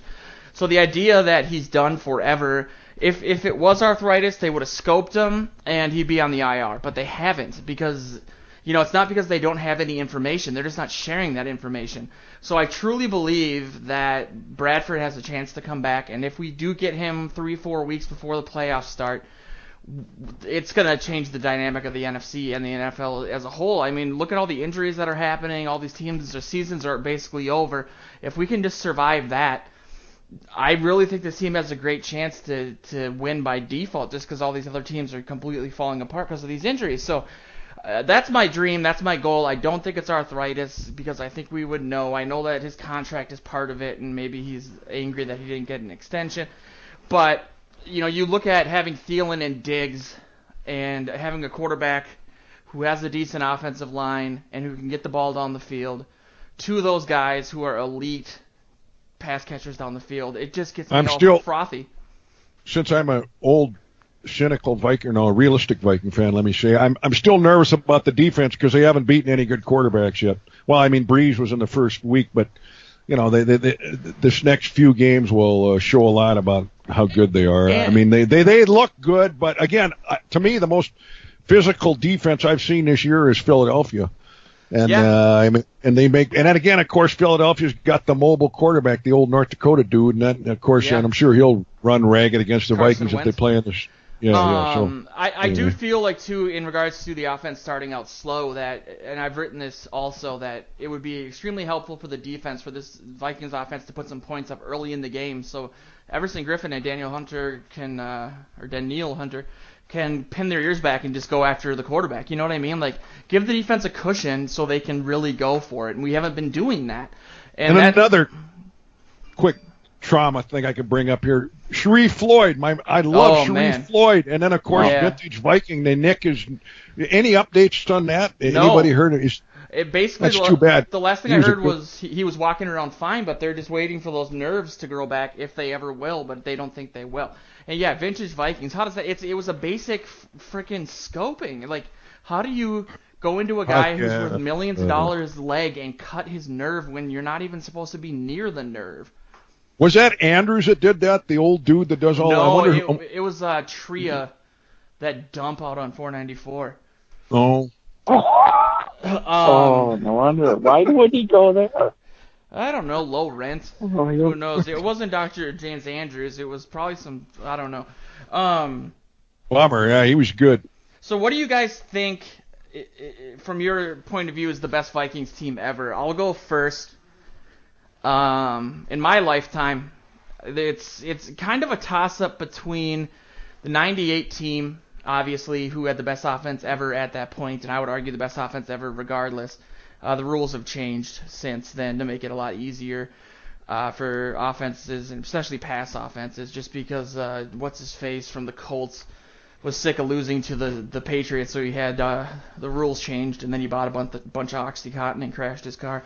Speaker 1: So the idea that he's done forever, if it was arthritis, they would have scoped him, and he'd be on the IR, but they haven't, because, it's not because they don't have any information, they're just not sharing that information. So I truly believe that Bradford has a chance to come back, and if we do get him 3-4 weeks before the playoffs start, it's going to change the dynamic of the NFC and the NFL as a whole. I mean, look at all the injuries that are happening. All these teams, their seasons are basically over. If we can just survive that, I really think this team has a great chance to win by default just because all these other teams are completely falling apart because of these injuries. So that's my dream. That's my goal. I don't think it's arthritis because I think we would know. I know that his contract is part of it, and maybe he's angry that he didn't get an extension. But you look at having Thielen and Diggs and having a quarterback who has a decent offensive line and who can get the ball down the field, 2 of those guys who are elite pass catchers down the field. It just gets me all frothy.
Speaker 2: Since I'm an old, cynical Viking, realistic Viking fan, let me say, I'm still nervous about the defense because they haven't beaten any good quarterbacks yet. Well, I mean, Breeze was in the first week, but this next few games will show a lot about how good they are. I mean, they look good, but again, to me, the most physical defense I've seen this year is Philadelphia. And and then again, of course, Philadelphia's got the mobile quarterback, the old North Dakota dude, and that, of course, and I'm sure he'll run ragged against the Vikings if they play in this.
Speaker 1: I do feel like, too, in regards to the offense starting out slow, and I've written this also, that it would be extremely helpful for the defense, for this Vikings offense to put some points up early in the game. So Everson Griffin and Daniel Hunter can pin their ears back and just go after the quarterback. You know what I mean? Like, give the defense a cushion so they can really go for it. And we haven't been doing that. And
Speaker 2: another quick trauma thing I could bring up here. Sharif Floyd. I love Sharif Floyd. And then, of course, Vintage Viking. Nick is. Any updates on that?
Speaker 1: No.
Speaker 2: Anybody heard it?
Speaker 1: That's
Speaker 2: too bad.
Speaker 1: The last thing I heard was he was walking around fine, but they're just waiting for those nerves to grow back if they ever will, but they don't think they will. And yeah, Vintage Vikings. How does that? It was a basic freaking scoping. Like, how do you go into a guy who's worth millions of dollars' leg and cut his nerve when you're not even supposed to be near the nerve?
Speaker 2: Was that Andrews that did that? The old dude that does all that?
Speaker 1: No, it was Tria, that dump out on 494.
Speaker 2: Oh.
Speaker 3: No wonder. Why would he go there?
Speaker 1: I don't know, low rent. Who knows? It wasn't Dr. James Andrews. It was probably some, I don't know.
Speaker 2: Bummer, yeah, he was good.
Speaker 1: So what do you guys think, from your point of view, is the best Vikings team ever? I'll go first. In my lifetime, it's kind of a toss-up between the 98 team, obviously, who had the best offense ever at that point, and I would argue the best offense ever regardless. The rules have changed since then to make it a lot easier for offenses, and especially pass offenses, just because what's-his-face from the Colts was sick of losing to the Patriots, so he had the rules changed, and then he bought a bunch of Oxycontin and crashed his car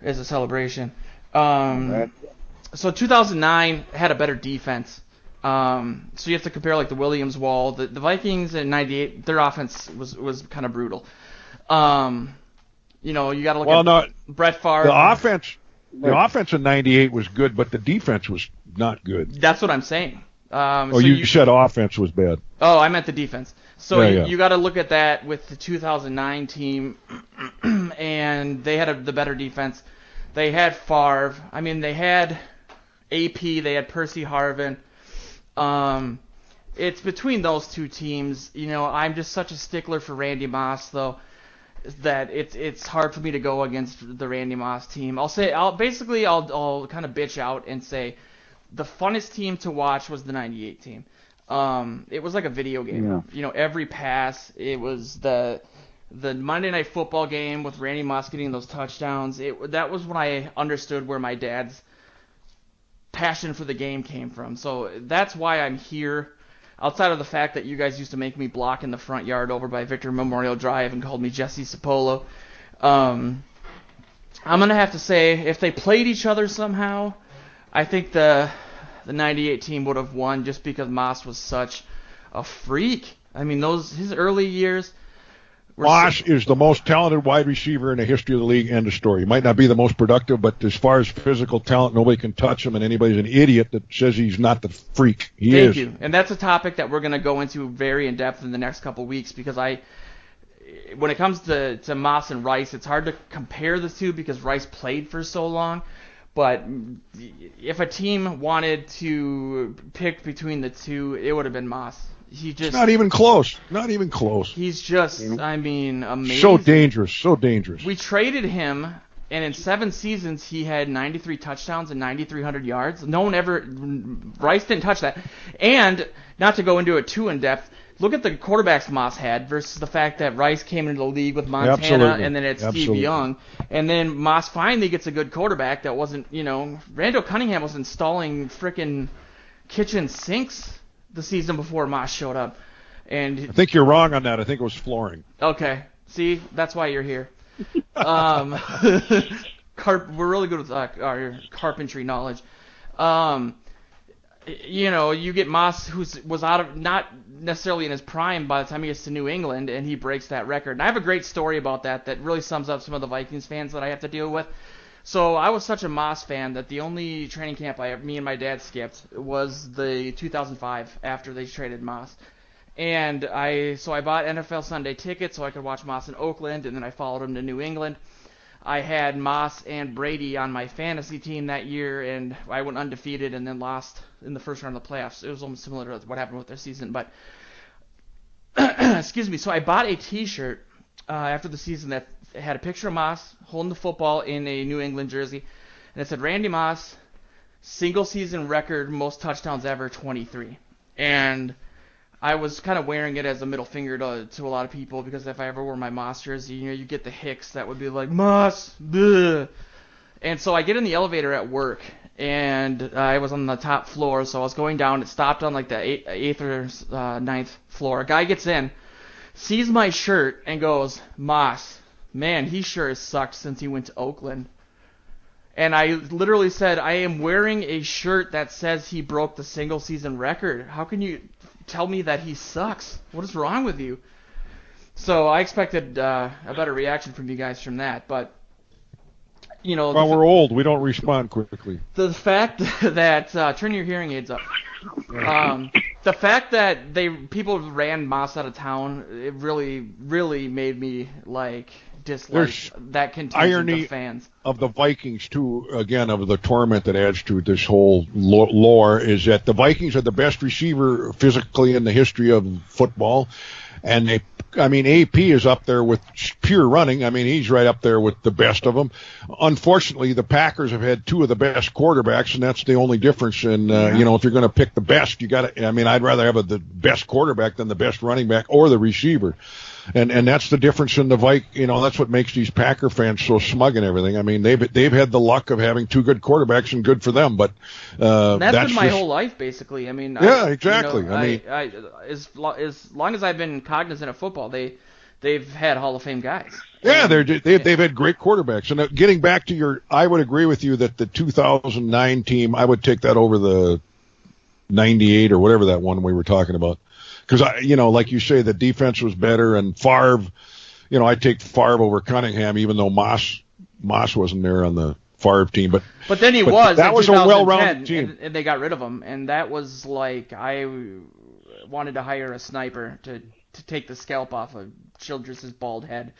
Speaker 1: as a celebration. So 2009 had a better defense. So you have to compare like the Williams wall. The Vikings in 98, their offense was kind of brutal. You got to look at Brett Favre.
Speaker 2: The offense in '98 was good, but the defense was not good.
Speaker 1: That's what I'm saying.
Speaker 2: You said offense was bad.
Speaker 1: Oh, I meant the defense. So
Speaker 2: Yeah.
Speaker 1: you got to look at that with the 2009 team, and they had the better defense. They had Favre. I mean, they had AP. They had Percy Harvin. It's between those two teams. I'm just such a stickler for Randy Moss, though, that it's hard for me to go against the Randy Moss team. I'll kind of bitch out and say the funnest team to watch was the '98 team. It was like a video game.
Speaker 3: Yeah.
Speaker 1: Every pass. It was the Monday Night Football game with Randy Moss getting those touchdowns. That was when I understood where my dad's passion for the game came from. So that's why I'm here. Outside of the fact that you guys used to make me block in the front yard over by Victor Memorial Drive and called me Jesse Sapolo, I'm going to have to say if they played each other somehow, I think the '98 team would have won just because Moss was such a freak. I mean, his early years.
Speaker 2: Moss is the most talented wide receiver in the history of the league. End of story. He might not be the most productive, but as far as physical talent, nobody can touch him, and anybody's an idiot that says he's not the freak. He is.
Speaker 1: Thank you. And that's a topic that we're going to go into very in depth in the next couple of weeks because when it comes to Moss and Rice, it's hard to compare the two because Rice played for so long. But if a team wanted to pick between the two, it would have been Moss.
Speaker 2: It's not even close. Not even close.
Speaker 1: He's just, amazing.
Speaker 2: So dangerous.
Speaker 1: We traded him, and in 7 seasons, he had 93 touchdowns and 9,300 yards. Rice didn't touch that. And, not to go into it too in-depth, look at the quarterbacks Moss had versus the fact that Rice came into the league with Montana.
Speaker 2: Absolutely.
Speaker 1: And then it's Steve Young. And then Moss finally gets a good quarterback that wasn't, Randall Cunningham was installing frickin' kitchen sinks the season before Moss showed up. And
Speaker 2: I think you're wrong on that. I think it was flooring.
Speaker 1: Okay. See, that's why you're here. We're really good with our carpentry knowledge. You get Moss, who was not necessarily in his prime by the time he gets to New England, and he breaks that record. And I have a great story about that really sums up some of the Vikings fans that I have to deal with. So I was such a Moss fan that the only training camp me and my dad skipped was the 2005 after they traded Moss. And I bought NFL Sunday tickets so I could watch Moss in Oakland, and then I followed him to New England. I had Moss and Brady on my fantasy team that year, and I went undefeated and then lost in the first round of the playoffs. It was almost similar to what happened with their season. But, excuse me, so I bought a T-shirt after the season that had a picture of Moss holding the football in a New England jersey, and it said Randy Moss, single season record, most touchdowns ever, 23. And I was kind of wearing it as a middle finger to a lot of people because if I ever wore my Moss jersey, you get the hicks that would be like, Moss, bleh. And so I get in the elevator at work, and I was on the top floor, so I was going down. It stopped on like the 8th or 9th floor. A guy gets in, sees my shirt, and goes, Moss, man, he sure has sucked since he went to Oakland. And I literally said, I am wearing a shirt that says he broke the single season record. How can you tell me that he sucks? What is wrong with you? So I expected a better reaction from you guys from that, but
Speaker 2: well, we're old. We don't respond quickly.
Speaker 1: The fact that turn your hearing aids up. The fact that people ran Moss out of town, it really, really made me dislike that contingent of fans.
Speaker 2: Of the Vikings too, again, of the torment that adds to this whole lore is that the Vikings are the best receiver physically in the history of football, and AP is up there with pure running. I mean, he's right up there with the best of them. Unfortunately, the Packers have had 2 of the best quarterbacks, and that's the only difference. And if you're going to pick the best, you got to. I mean, I'd rather have the best quarterback than the best running back or the receiver. And that's the difference in the that's what makes these Packer fans so smug and everything. I mean, they've had the luck of having 2 good quarterbacks, and good for them. But
Speaker 1: that's been my whole life, basically. I mean,
Speaker 2: exactly.
Speaker 1: As long as I've been cognizant of football, they've had Hall of Fame guys.
Speaker 2: Yeah, they've had great quarterbacks. And getting back to I would agree with you that the 2009 team, I would take that over the 98 or whatever that one we were talking about. Because, like you say, the defense was better, and Favre, I'd take Favre over Cunningham, even though Moss wasn't there on the Favre team. But
Speaker 1: then he was.
Speaker 2: That was a well-rounded team.
Speaker 1: And they got rid of him. And that was like, I wanted to hire a sniper to take the scalp off of Childress's bald head.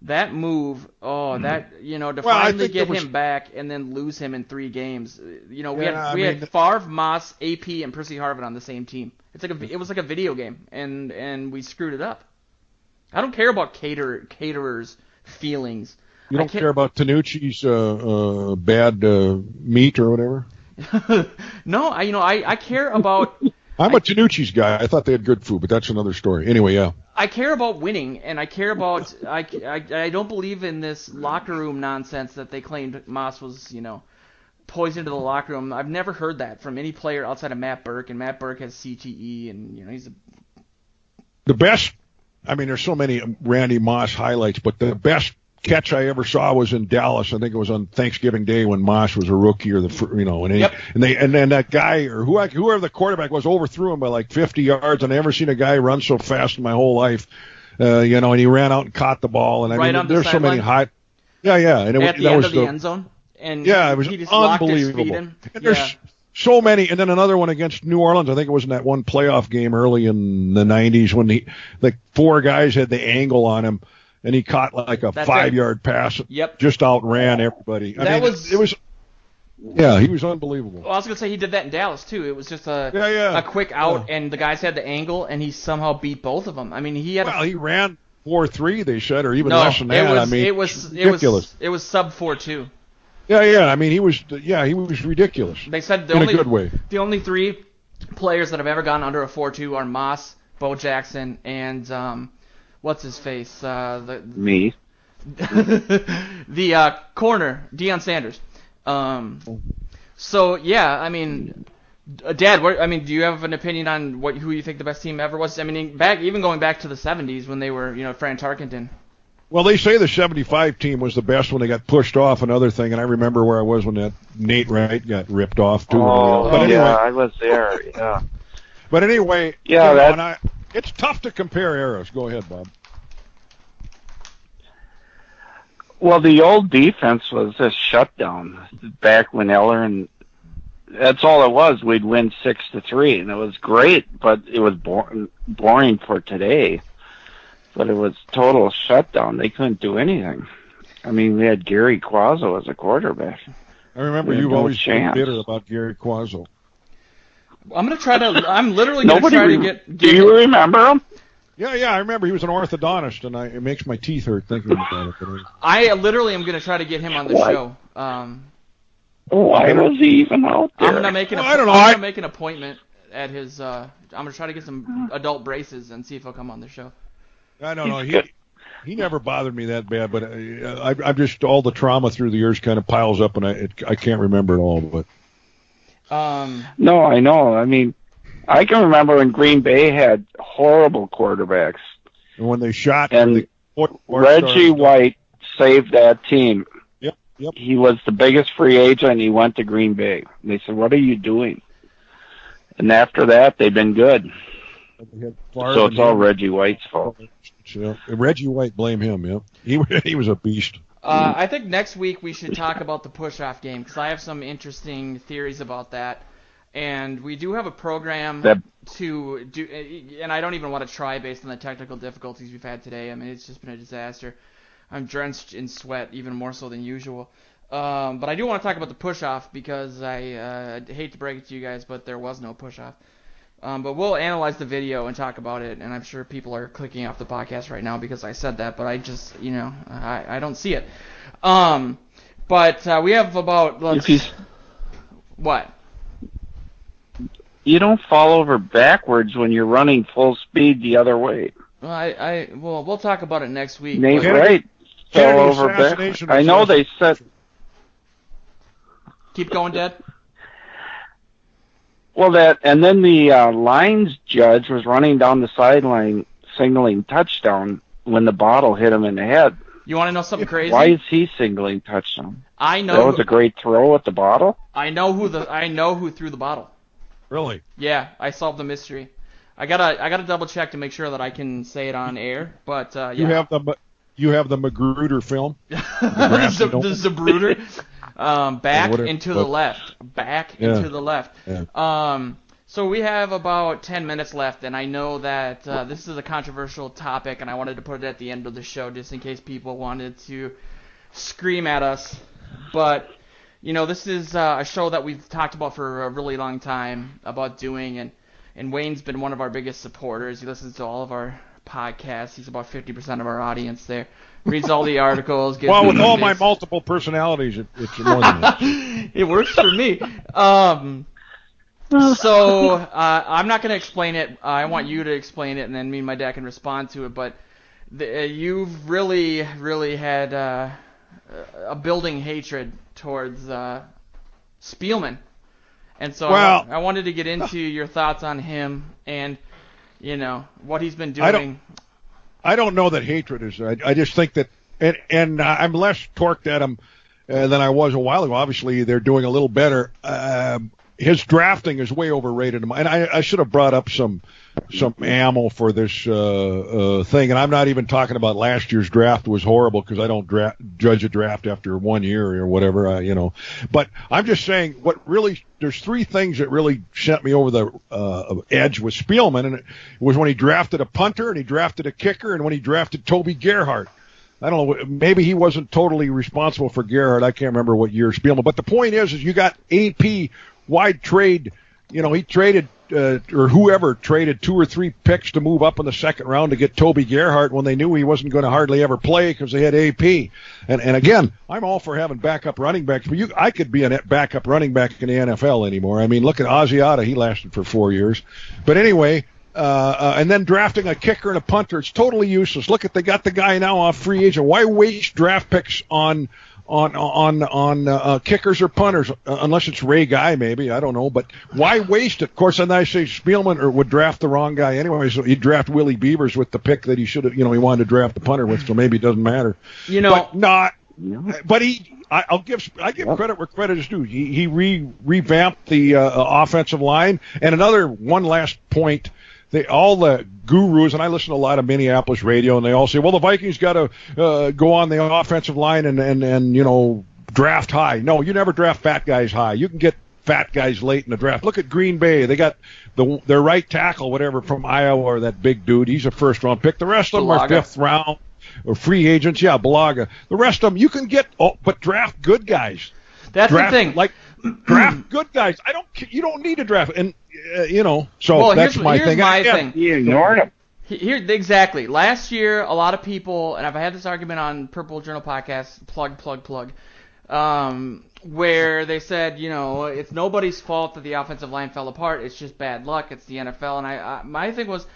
Speaker 1: That move, to finally get him back and then lose him in 3 games. We had Favre, Moss, AP, and Percy Harvin on the same team. It was like a video game, and we screwed it up. I don't care about caterers' feelings.
Speaker 2: You don't care about Tanucci's bad meat or whatever?
Speaker 1: No, I care about.
Speaker 2: I'm a Tanucci's guy. I thought they had good food, but that's another story. Anyway, yeah.
Speaker 1: I care about winning, and I care about. I don't believe in this locker room nonsense that they claimed Moss was, poisoned to the locker room. I've never heard that from any player outside of Matt Burke, and Matt Burke has CTE, and he's
Speaker 2: the best. I mean, there's so many Randy Moss highlights, but the best catch I ever saw was in Dallas. I think it was on Thanksgiving Day when Moss was a rookie, and then that guy or whoever the quarterback was overthrew him by like 50 yards. And I never seen a guy run so fast in my whole life. And he ran out and caught the ball. And there's so many high. Yeah, and
Speaker 1: at the end of the end zone. And
Speaker 2: it was
Speaker 1: he just
Speaker 2: unbelievable. And there's so many, and then another one against New Orleans. I think it was in that one playoff game early in the 90s when 4 guys had the angle on him. And he caught like a 5-yard pass.
Speaker 1: Yep.
Speaker 2: Just outran everybody. He was unbelievable.
Speaker 1: Well, I was going to say he did that in Dallas, too. It was just a quick out, and the guys had the angle, and he somehow beat both of them. I mean, he
Speaker 2: ran 4.3, they said, or even less than that.
Speaker 1: It was
Speaker 2: ridiculous.
Speaker 1: It was sub 4.2.
Speaker 2: Yeah. I mean, he was ridiculous.
Speaker 1: They said
Speaker 2: in a good way.
Speaker 1: The only 3 players that have ever gone under a 4.2 are Moss, Bo Jackson, and what's his face?
Speaker 3: Me.
Speaker 1: The corner, Deion Sanders. So yeah, I mean, Dad, do you have an opinion on who you think the best team ever was? I mean, going back to the 70s when they were, Fran Tarkenton.
Speaker 2: Well, they say the 75 team was the best when they got pushed off another thing, and I remember where I was when that Nate Wright got ripped off too.
Speaker 3: But anyway, yeah, I was there. Yeah.
Speaker 2: But anyway, it's tough to compare eras. Go ahead, Bob.
Speaker 3: Well, the old defense was a shutdown back when Eller and that's all it was. We'd win 6-3, and it was great, but it was boring for today. But it was total shutdown. They couldn't do anything. I mean, we had Gary Quazzo as a quarterback.
Speaker 2: I remember you've always been bitter about Gary Quazzo.
Speaker 1: I'm literally going to try to get.
Speaker 3: Do you remember him?
Speaker 2: Yeah, I remember he was an orthodontist, and it makes my teeth hurt thinking about it.
Speaker 1: I literally am going to try to get him on the show.
Speaker 3: Why was he even out there?
Speaker 1: I'm going to make an appointment at his. I'm going to try to get some adult braces and see if he'll come on the show.
Speaker 2: I don't know. He never bothered me that bad, but I'm just all the trauma through the years kind of piles up, and I can't remember it all. But
Speaker 3: no, I know. I mean, I can remember when Green Bay had horrible quarterbacks.
Speaker 2: And when they shot.
Speaker 3: And Reggie White saved that team.
Speaker 2: Yep.
Speaker 3: He was the biggest free agent, and he went to Green Bay. And they said, "What are you doing?" And after that, they've been good. So it's all Reggie White's fault.
Speaker 2: Yeah. Reggie White, blame him, yeah. He was a beast.
Speaker 1: I think next week we should talk about the push-off game, because I have some interesting theories about that. And we do have a program to do, and I don't even want to try based on the technical difficulties we've had today. I mean, it's just been a disaster. I'm drenched in sweat, even more so than usual. But I do want to talk about the push-off, because I hate to break it to you guys, but there was no push-off. But we'll analyze the video and talk about it, and I'm sure people are clicking off the podcast right now because I said that, but I just, I don't see it. But we have about, what?
Speaker 3: You don't fall over backwards when you're running full speed the other way.
Speaker 1: Well, we'll talk about it next week.
Speaker 3: Nate Wright fell over backwards. I know they said.
Speaker 1: Keep going, Dad.
Speaker 3: Well, and then the lines judge was running down the sideline signaling touchdown when the bottle hit him in the head.
Speaker 1: You want to know something crazy?
Speaker 3: Why is he signaling touchdown?
Speaker 1: I know
Speaker 3: that was a great throw at the bottle.
Speaker 1: I know who threw the bottle.
Speaker 2: Really?
Speaker 1: Yeah, I solved the mystery. I gotta double check to make sure that I can say it on air. But yeah.
Speaker 2: you have the Magruder film.
Speaker 1: the Zabruder. Back into the left. Yeah. So we have about 10 minutes left, and I know that this is a controversial topic, and I wanted to put it at the end of the show just in case people wanted to scream at us. But, this is a show that we've talked about for a really long time about doing, and Wayne's been one of our biggest supporters. He listens to all of our podcasts. He's about 50% of our audience there. Reads all the articles.
Speaker 2: Well, with all my multiple personalities, it's more than that.
Speaker 1: It works for me. So I'm not going to explain it. I want you to explain it, and then me and my dad can respond to it. But you've really, really had a building hatred towards Spielman. And so I wanted to get into your thoughts on him and, what he's been doing.
Speaker 2: I don't know that hatred is there. I just think that, and I'm less torqued at him than I was a while ago. Obviously, they're doing a little better. His drafting is way overrated, and I should have brought up some ammo for this thing. And I'm not even talking about last year's draft was horrible because I don't judge a draft after 1 year or whatever, But I'm just saying there's three things that really sent me over the edge with Spielman, and it was when he drafted a punter and he drafted a kicker and when he drafted Toby Gerhardt. I don't know, maybe he wasn't totally responsible for Gerhardt. I can't remember what year Spielman. But the point is you got AP wide trade. He traded or whoever traded 2 or 3 picks to move up in the second round to get Toby Gerhardt when they knew he wasn't going to hardly ever play because they had AP. And again, I'm all for having backup running backs, but I could be a backup running back in the NFL anymore. I mean, look at Asiata. He lasted for 4 years. But anyway, and then drafting a kicker and a punter, it's totally useless. Look they got the guy now off free agent. Why waste draft picks on kickers or punters, unless it's Ray Guy, maybe, I don't know, but why waste it? Of course, then I say Spielman would draft the wrong guy anyway, so he'd draft Willie Beavers with the pick that he should have, he wanted to draft the punter with, so maybe it doesn't matter. I give credit where credit is due. He revamped the offensive line, and one last point. All the gurus, and I listen to a lot of Minneapolis radio, and they all say, well, the Vikings got to go on the offensive line and draft high. No, you never draft fat guys high. You can get fat guys late in the draft. Look at Green Bay. They got their right tackle, whatever, from Iowa, or that big dude. He's a first-round pick. The rest of them are fifth round or free agents. Yeah, Balaga. The rest of them you can get, but draft good guys.
Speaker 1: That's the thing.
Speaker 2: Draft good guys. You don't need to draft, and so that's my thing.
Speaker 1: My thing.
Speaker 3: You ignored him.
Speaker 1: Here, exactly. Last year, a lot of people, and I've had this argument on Purple Journal podcast, plug, where they said, it's nobody's fault that the offensive line fell apart. It's just bad luck. It's the NFL. And my thing was,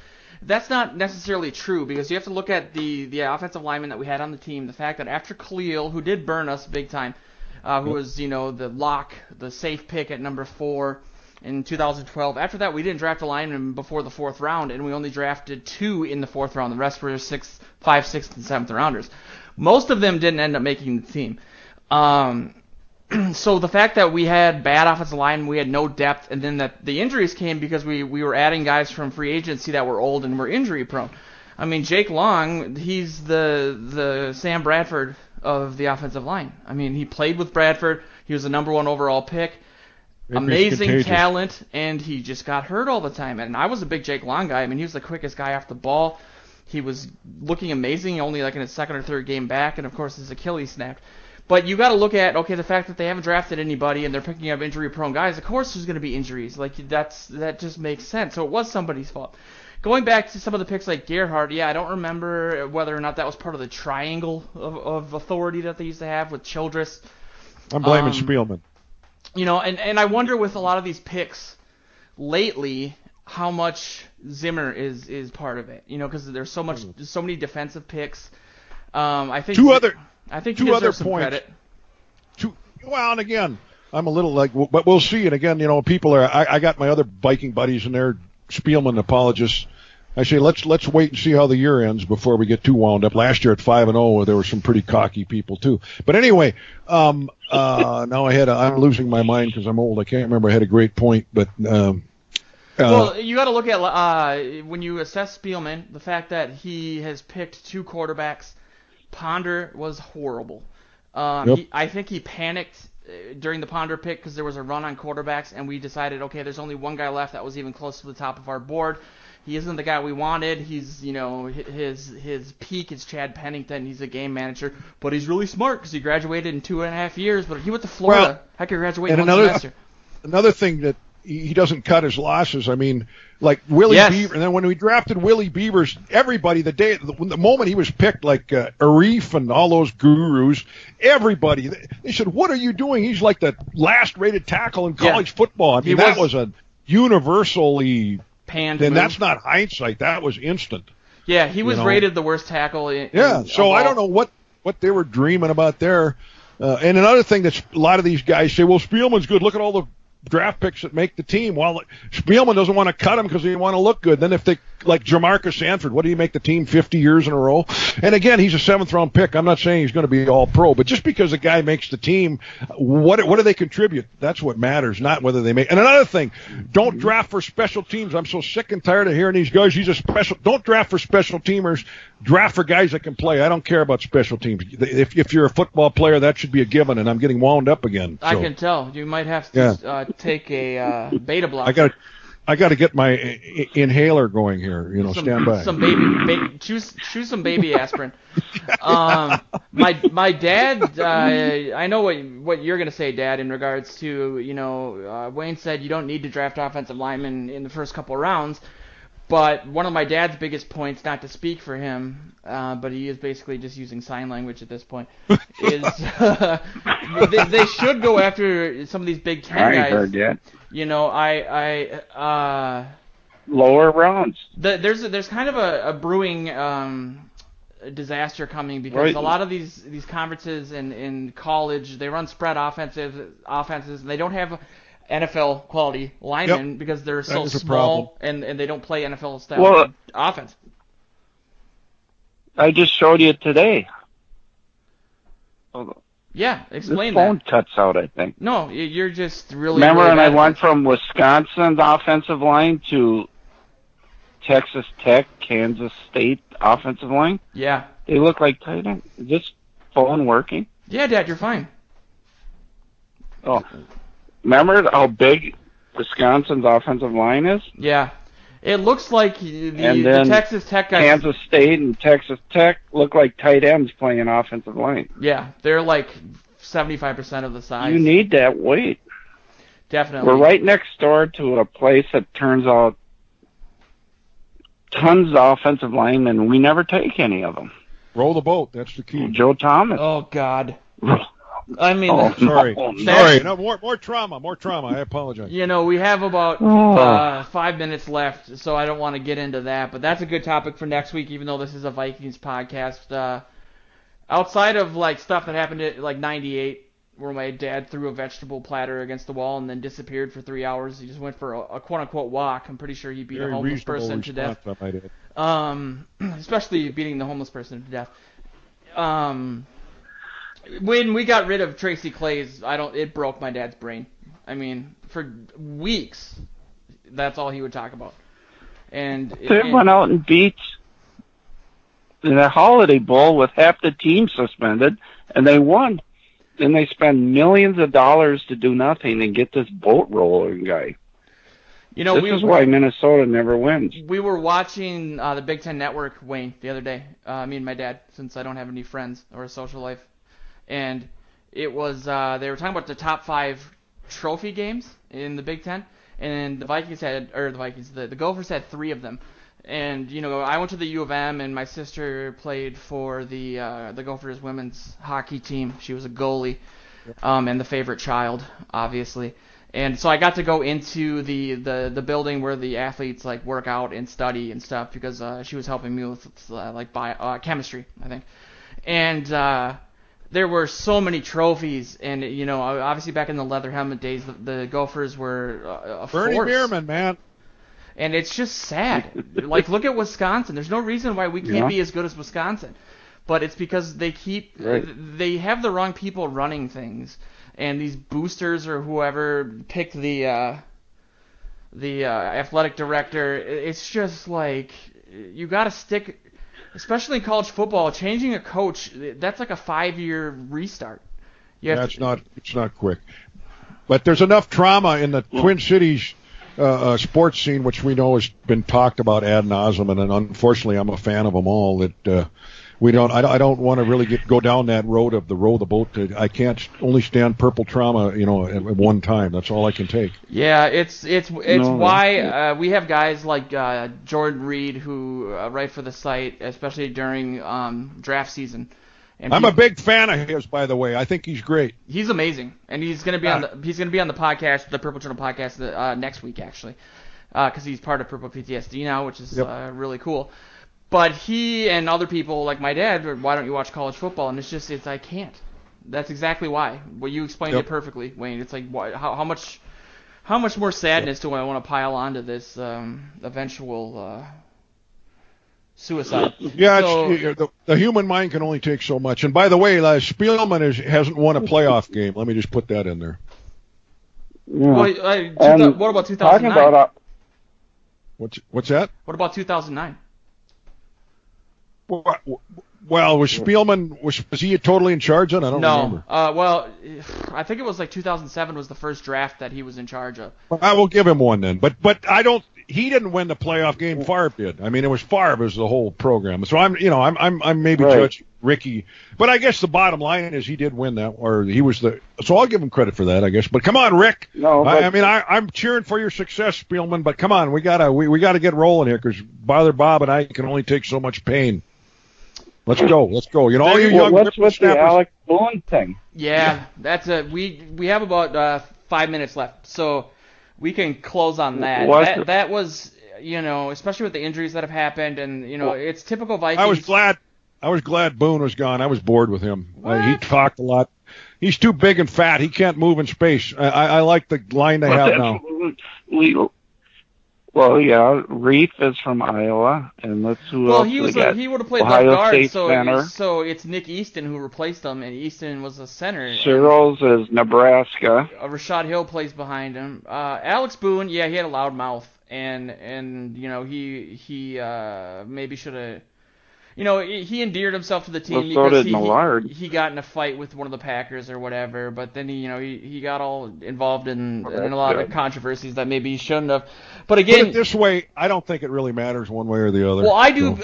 Speaker 1: that's not necessarily true, because you have to look at the offensive lineman that we had on the team. The fact that after Khalil, who did burn us big time, who was, the lock, the safe pick at number 4 in 2012. After that, we didn't draft a lineman before the 4th round, and we only drafted 2 in the 4th round. The rest were 5th, 6th, and 7th rounders. Most of them didn't end up making the team. So the fact that we had bad offensive line, we had no depth, and then that the injuries came because we were adding guys from free agency that were old and were injury prone. I mean, Jake Long, he's the Sam Bradford of the offensive line. I mean, he played with Bradford. He was the number 1 overall pick. Amazing talent, and he just got hurt all the time. And I was a big Jake Long guy. I mean, he was the quickest guy off the ball. He was looking amazing, only like in his 2nd or 3rd game back, and of course his Achilles snapped. But you got to look at, the fact that they haven't drafted anybody and they're picking up injury-prone guys. Of course there's going to be injuries. That just makes sense. So it was somebody's fault. Going back to some of the picks like Gerhardt, I don't remember whether or not that was part of the triangle of authority that they used to have with Childress.
Speaker 2: I'm blaming Spielman.
Speaker 1: And I wonder with a lot of these picks lately how much Zimmer is part of it. Because there's so many defensive picks. I think
Speaker 2: two other
Speaker 1: some
Speaker 2: points.
Speaker 1: Credit.
Speaker 2: And again, I'm a little but we'll see. And again, people are. I got my other Viking buddies and they're Spielman apologists. I say let's wait and see how the year ends before we get too wound up. Last year at 5-0, there were some pretty cocky people too. But anyway, now I'm losing my mind because I'm old. I can't remember. I had a great point, but.
Speaker 1: Well, you got to look at when you assess Spielman, the fact that he has picked 2 quarterbacks Ponder was horrible. I think he panicked during the Ponder pick because there was a run on quarterbacks, and we decided, okay, there's only one guy left that was even close to the top of our board. He isn't the guy we wanted. He's, his peak is Chad Pennington. He's a game manager, but he's really smart because he graduated in 2.5 years. But he went to Florida.
Speaker 2: Well,
Speaker 1: How could he graduate in one semester?
Speaker 2: Another thing that he doesn't cut his losses. I mean, like Willie Beaver, and then when we drafted Willie Beavers, everybody the moment he was picked, like Arif and all those gurus, everybody they said, "What are you doing?" He's like the last rated tackle in college football. I mean, that was a universally panned. And that's not hindsight; that was instant.
Speaker 1: Yeah, he was rated the worst tackle.
Speaker 2: So I don't know what they were dreaming about there. And another thing that a lot of these guys say, well, Spielman's good. Look at all the draft picks that make the team. Well, Spielman doesn't want to cut him because he want to look good. Then if they, like Jamarcus Sanford, what did he make the team 50 years in a row? And again, he's a 7th-round pick. I'm not saying he's going to be all pro, but just because a guy makes the team, what do they contribute? That's what matters, not whether they make. And another thing, don't draft for special teams. I'm so sick and tired of hearing these guys. Don't draft for special teamers. Draft for guys that can play. I don't care about special teams. If you're a football player, that should be a given, and I'm getting wound up again. So.
Speaker 1: I can tell. You might have to take a beta blocker.
Speaker 2: I got to get my inhaler going here. Stand by.
Speaker 1: Some baby choose some baby aspirin. My dad. I know what you're gonna say, Dad, in regards to Wayne said you don't need to draft offensive linemen in the first couple of rounds. But one of my dad's biggest points, not to speak for him, but he is basically just using sign language at this point, is they should go after some of these Big Ten guys.
Speaker 3: I heard that.
Speaker 1: Lower
Speaker 3: rounds.
Speaker 1: There's kind of a brewing disaster coming because a lot of these conferences in college, they run spread offenses, and they don't have NFL quality linemen because they're so small and they don't play NFL style offense.
Speaker 3: I just showed you today.
Speaker 1: Yeah, explain
Speaker 3: that. This phone cuts out, I think.
Speaker 1: No, you're just really.
Speaker 3: Remember when I went from Wisconsin's offensive line to Texas Tech, Kansas State offensive line?
Speaker 1: Yeah.
Speaker 3: They look like tight ends. Is this phone working?
Speaker 1: Yeah, Dad, you're fine.
Speaker 3: Oh. Remember how big Wisconsin's offensive line is?
Speaker 1: Yeah. It looks like the Texas Tech guys.
Speaker 3: Kansas State and Texas Tech look like tight ends playing offensive line.
Speaker 1: Yeah, they're like 75% of the size.
Speaker 3: You need that weight.
Speaker 1: Definitely.
Speaker 3: We're right next door to a place that turns out tons of offensive linemen. We never take any of them.
Speaker 2: Roll the boat. That's the key.
Speaker 3: Joe Thomas.
Speaker 1: Oh, God. I mean,
Speaker 2: sorry. No, more trauma. I apologize.
Speaker 1: We have about 5 minutes left, so I don't want to get into that. But that's a good topic for next week, even though this is a Vikings podcast. Outside of stuff that happened at 98, where my dad threw a vegetable platter against the wall and then disappeared for 3 hours. He just went for a quote unquote walk. I'm pretty sure he beat a homeless person to death. Especially beating the homeless person to death. When we got rid of Tracy Claeys, it broke my dad's brain. I mean, for weeks, that's all he would talk about. And
Speaker 3: they went out and beat in a Holiday Bowl with half the team suspended, and they won. Then they spend millions of dollars to do nothing and get this boat rolling guy. This is why Minnesota never wins.
Speaker 1: We were watching the Big Ten Network, Wayne, the other day, me and my dad, since I don't have any friends or a social life. And it was they were talking about the top 5 trophy games in the Big Ten, and the Gophers had 3 of them. And I went to the U of M, and my sister played for the Gophers women's hockey team. She was a goalie, and the favorite child, obviously. And so I got to go into the building where the athletes work out and study and stuff because she was helping me with chemistry, I think. And there were so many trophies, and obviously back in the leather helmet days, the Gophers were a
Speaker 2: Bernie
Speaker 1: force.
Speaker 2: Bierman, man.
Speaker 1: And it's just sad. Look at Wisconsin. There's no reason why we can't be as good as Wisconsin, but it's because they they have the wrong people running things, and these boosters or whoever picked the athletic director. It's just you got to stick. especially in college football, changing a coach, that's like a 5-year restart.
Speaker 2: It's not quick. But there's enough trauma in the Twin Cities sports scene, which we know has been talked about ad nauseum, and unfortunately, I'm a fan of them all. That I don't want to really go down that road of the row the boat. I can't only stand purple trauma, at one time. That's all I can take.
Speaker 1: Yeah, it's why we have guys like Jordan Reed who write for the site, especially during draft season. And
Speaker 2: I'm a big fan of his, by the way. I think he's great.
Speaker 1: He's amazing, and he's going to be on the podcast, the Purple Journal podcast, next week actually, because he's part of Purple PTSD now, which is really cool. But he and other people like my dad, why don't you watch college football? And it's I can't. That's exactly why. Well, you explained it perfectly, Wayne. It's like how much more sadness do I want to pile onto this eventual suicide?
Speaker 2: Yeah, the human mind can only take so much. And by the way, Spielman hasn't won a playoff game. Let me just put that in there.
Speaker 3: Yeah.
Speaker 1: Well, what about 2009?
Speaker 2: What's that?
Speaker 1: What about 2009?
Speaker 2: Well, was Spielman was he totally in charge then? I don't remember.
Speaker 1: Well, I think it was like 2007 was the first draft that he was in charge of.
Speaker 2: I will give him one then. But I don't. He didn't win the playoff game. Favre did. I mean, it was Favre was the whole program. So I'm maybe judging Ricky, but I guess the bottom line is he did win that, or he was the. So I'll give him credit for that, I guess. But come on, Rick.
Speaker 3: No,
Speaker 2: I'm cheering for your success, Spielman. But come on, we gotta get rolling here because Bob and I can only take so much pain. Let's go. All you young
Speaker 3: what's with the Alex Boone thing?
Speaker 1: Yeah, that's we have about 5 minutes left, so we can close on that. That was, especially with the injuries that have happened, and it's typical Vikings.
Speaker 2: I was glad Boone was gone. I was bored with him. He talked a lot. He's too big and fat. He can't move in space. I like the line they have now.
Speaker 3: Well, yeah, Reef is from Iowa, and let's who else
Speaker 1: he would have played
Speaker 3: Ohio
Speaker 1: left guard,
Speaker 3: State center.
Speaker 1: So it's Nick Easton who replaced him, and Easton was a center.
Speaker 3: Cyril's is Nebraska.
Speaker 1: Rashad Hill plays behind him. Alex Boone, he had a loud mouth, and he maybe should have. He endeared himself to the team because he got in a fight with one of the Packers or whatever, but then he got all involved in a lot of controversies that maybe he shouldn't have. But again,
Speaker 2: put it this way, I don't think it really matters one way or the other.
Speaker 1: Well, I do.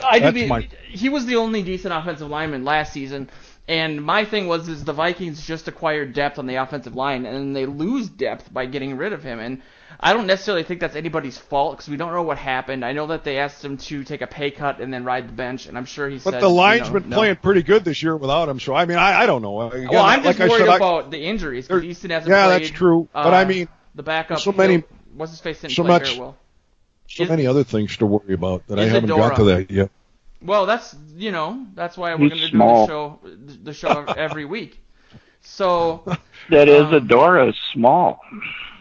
Speaker 1: He was the only decent offensive lineman last season, and my thing was the Vikings just acquired depth on the offensive line, and they lose depth by getting rid of him. And I don't necessarily think that's anybody's fault because we don't know what happened. I know that they asked him to take a pay cut and then ride the bench, and I'm sure he said.
Speaker 2: But the line's been playing pretty good this year without him, so I mean, I don't know. Again,
Speaker 1: I'm just worried about the injuries because Easton hasn't played.
Speaker 2: Yeah, that's true. But I mean,
Speaker 1: the backup.
Speaker 2: So many.
Speaker 1: What's his face? Didn't play very well.
Speaker 2: So many other things to worry about that I haven't got to that yet.
Speaker 1: Well, that's why we're going to do the show every week. So
Speaker 3: that Isadora is small.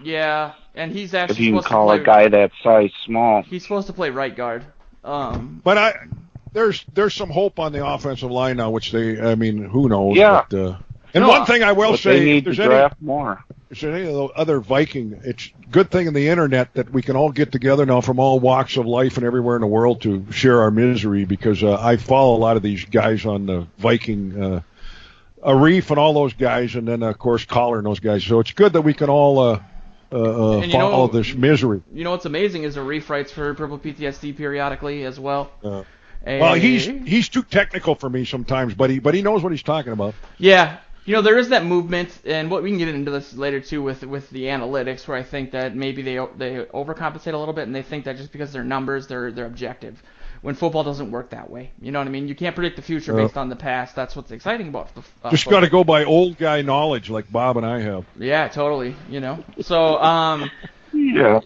Speaker 1: Yeah, and he's actually
Speaker 3: if you
Speaker 1: supposed
Speaker 3: can call
Speaker 1: to play,
Speaker 3: a guy that size small.
Speaker 1: He's supposed to play right guard.
Speaker 2: But there's some hope on the offensive line now, which who knows?
Speaker 3: Yeah.
Speaker 2: But, one thing I will say,
Speaker 3: they need to draft more.
Speaker 2: If there's any other Viking, it's a good thing in the internet that we can all get together now from all walks of life and everywhere in the world to share our misery because I follow a lot of these guys on the Viking, Arif and all those guys, and then, of course, Collar and those guys. So it's good that we can all follow this misery.
Speaker 1: You know what's amazing is Arif writes for Purple PTSD periodically as well.
Speaker 2: Well, he's too technical for me sometimes, but he knows what he's talking about.
Speaker 1: Yeah. There is that movement, and we can get into this later too with the analytics, where I think that maybe they overcompensate a little bit, and they think that just because they're numbers, they're objective. When football doesn't work that way, you know what I mean? You can't predict the future based on the past. That's what's exciting about
Speaker 2: just got to go by old guy knowledge, like Bob and I have.
Speaker 1: Yeah, totally. So
Speaker 3: yeah.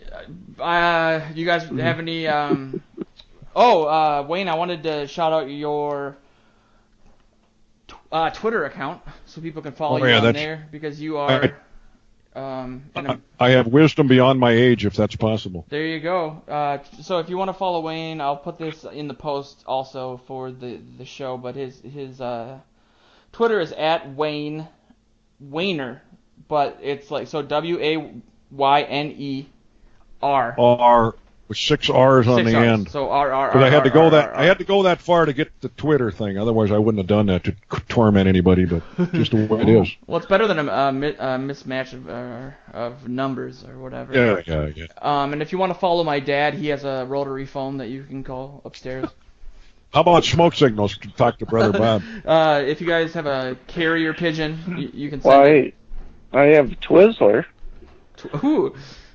Speaker 1: You guys have any? Wayne, I wanted to shout out your Twitter account so people can follow you on there because you are.
Speaker 2: I have wisdom beyond my age, if that's possible.
Speaker 1: There you go. So if you want to follow Wayne, I'll put this in the post also for the show. But his Twitter is @Wayner, but it's like so WAYNER.
Speaker 2: R with 6 R's on the end.
Speaker 1: So R.
Speaker 2: Because I had to go that far to get the Twitter thing. Otherwise, I wouldn't have done that to torment anybody. But just the way it is.
Speaker 1: Well, it's better than a mismatch of numbers or whatever.
Speaker 2: Yeah.
Speaker 1: And if you want to follow my dad, he has a rotary phone that you can call upstairs.
Speaker 2: How about smoke signals to talk to Brother Bob?
Speaker 1: If you guys have a carrier pigeon, you can send it.
Speaker 3: I have Twizzler.
Speaker 1: Ooh.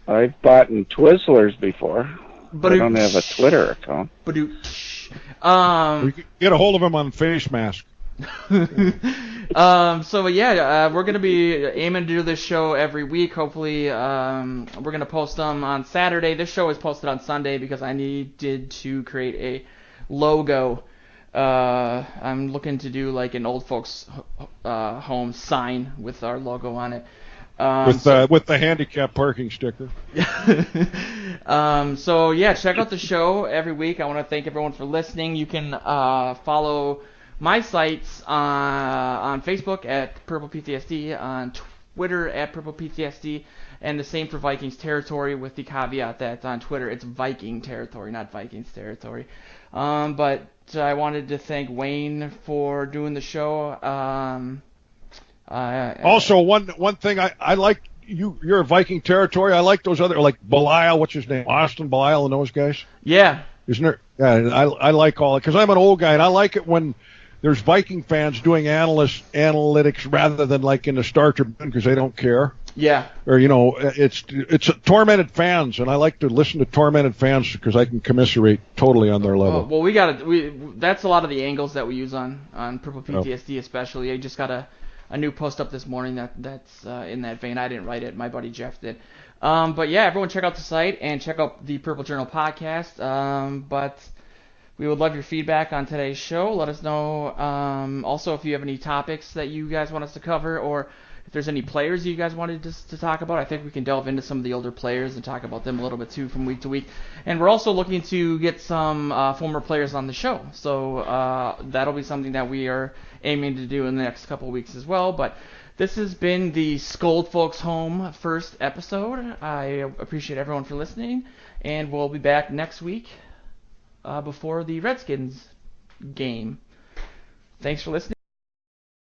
Speaker 3: I've bought in Twizzlers before. But I don't have a Twitter account.
Speaker 2: You can get a hold of him on Face Mask.
Speaker 1: So yeah, we're gonna be aiming to do this show every week. Hopefully, we're gonna post them on Saturday. This show is posted on Sunday because I needed to create a logo. I'm looking to do like an old folks home sign with our logo on it. With
Speaker 2: the handicap parking sticker.
Speaker 1: So yeah, check out the show every week. I want to thank everyone for listening. You can follow my sites on Facebook at Purple PTSD, on Twitter at Purple PTSD, and the same for Vikings Territory, with the caveat that on Twitter it's Viking Territory, not Vikings Territory. But I wanted to thank Wayne for doing the show.
Speaker 2: Also, one thing I like, you're a Viking Territory. I like those other, like Belial, what's his name? Austin Belial and those guys.
Speaker 1: Yeah.
Speaker 2: Isn't there? Yeah, I like all it, because I'm an old guy, and I like it when there's Viking fans doing analytics rather than like in the Star Tribune, because they don't care.
Speaker 1: Yeah.
Speaker 2: Or, it's tormented fans, and I like to listen to tormented fans because I can commiserate totally on their level.
Speaker 1: Well, that's a lot of the angles that we use on Purple PTSD, especially. I just got a new post up this morning that's in that vein. I didn't write it. My buddy Jeff did. But yeah, everyone check out the site and check out the Purple Journal podcast. But we would love your feedback on today's show. Let us know. Also, if you have any topics that you guys want us to cover, or if there's any players you guys wanted to talk about, I think we can delve into some of the older players and talk about them a little bit too from week to week. And we're also looking to get some former players on the show. So that'll be something that we are aiming to do in the next couple of weeks as well. But this has been the SKOLd Folks Home first episode. I appreciate everyone for listening, and we'll be back next week before the Redskins game. Thanks for listening.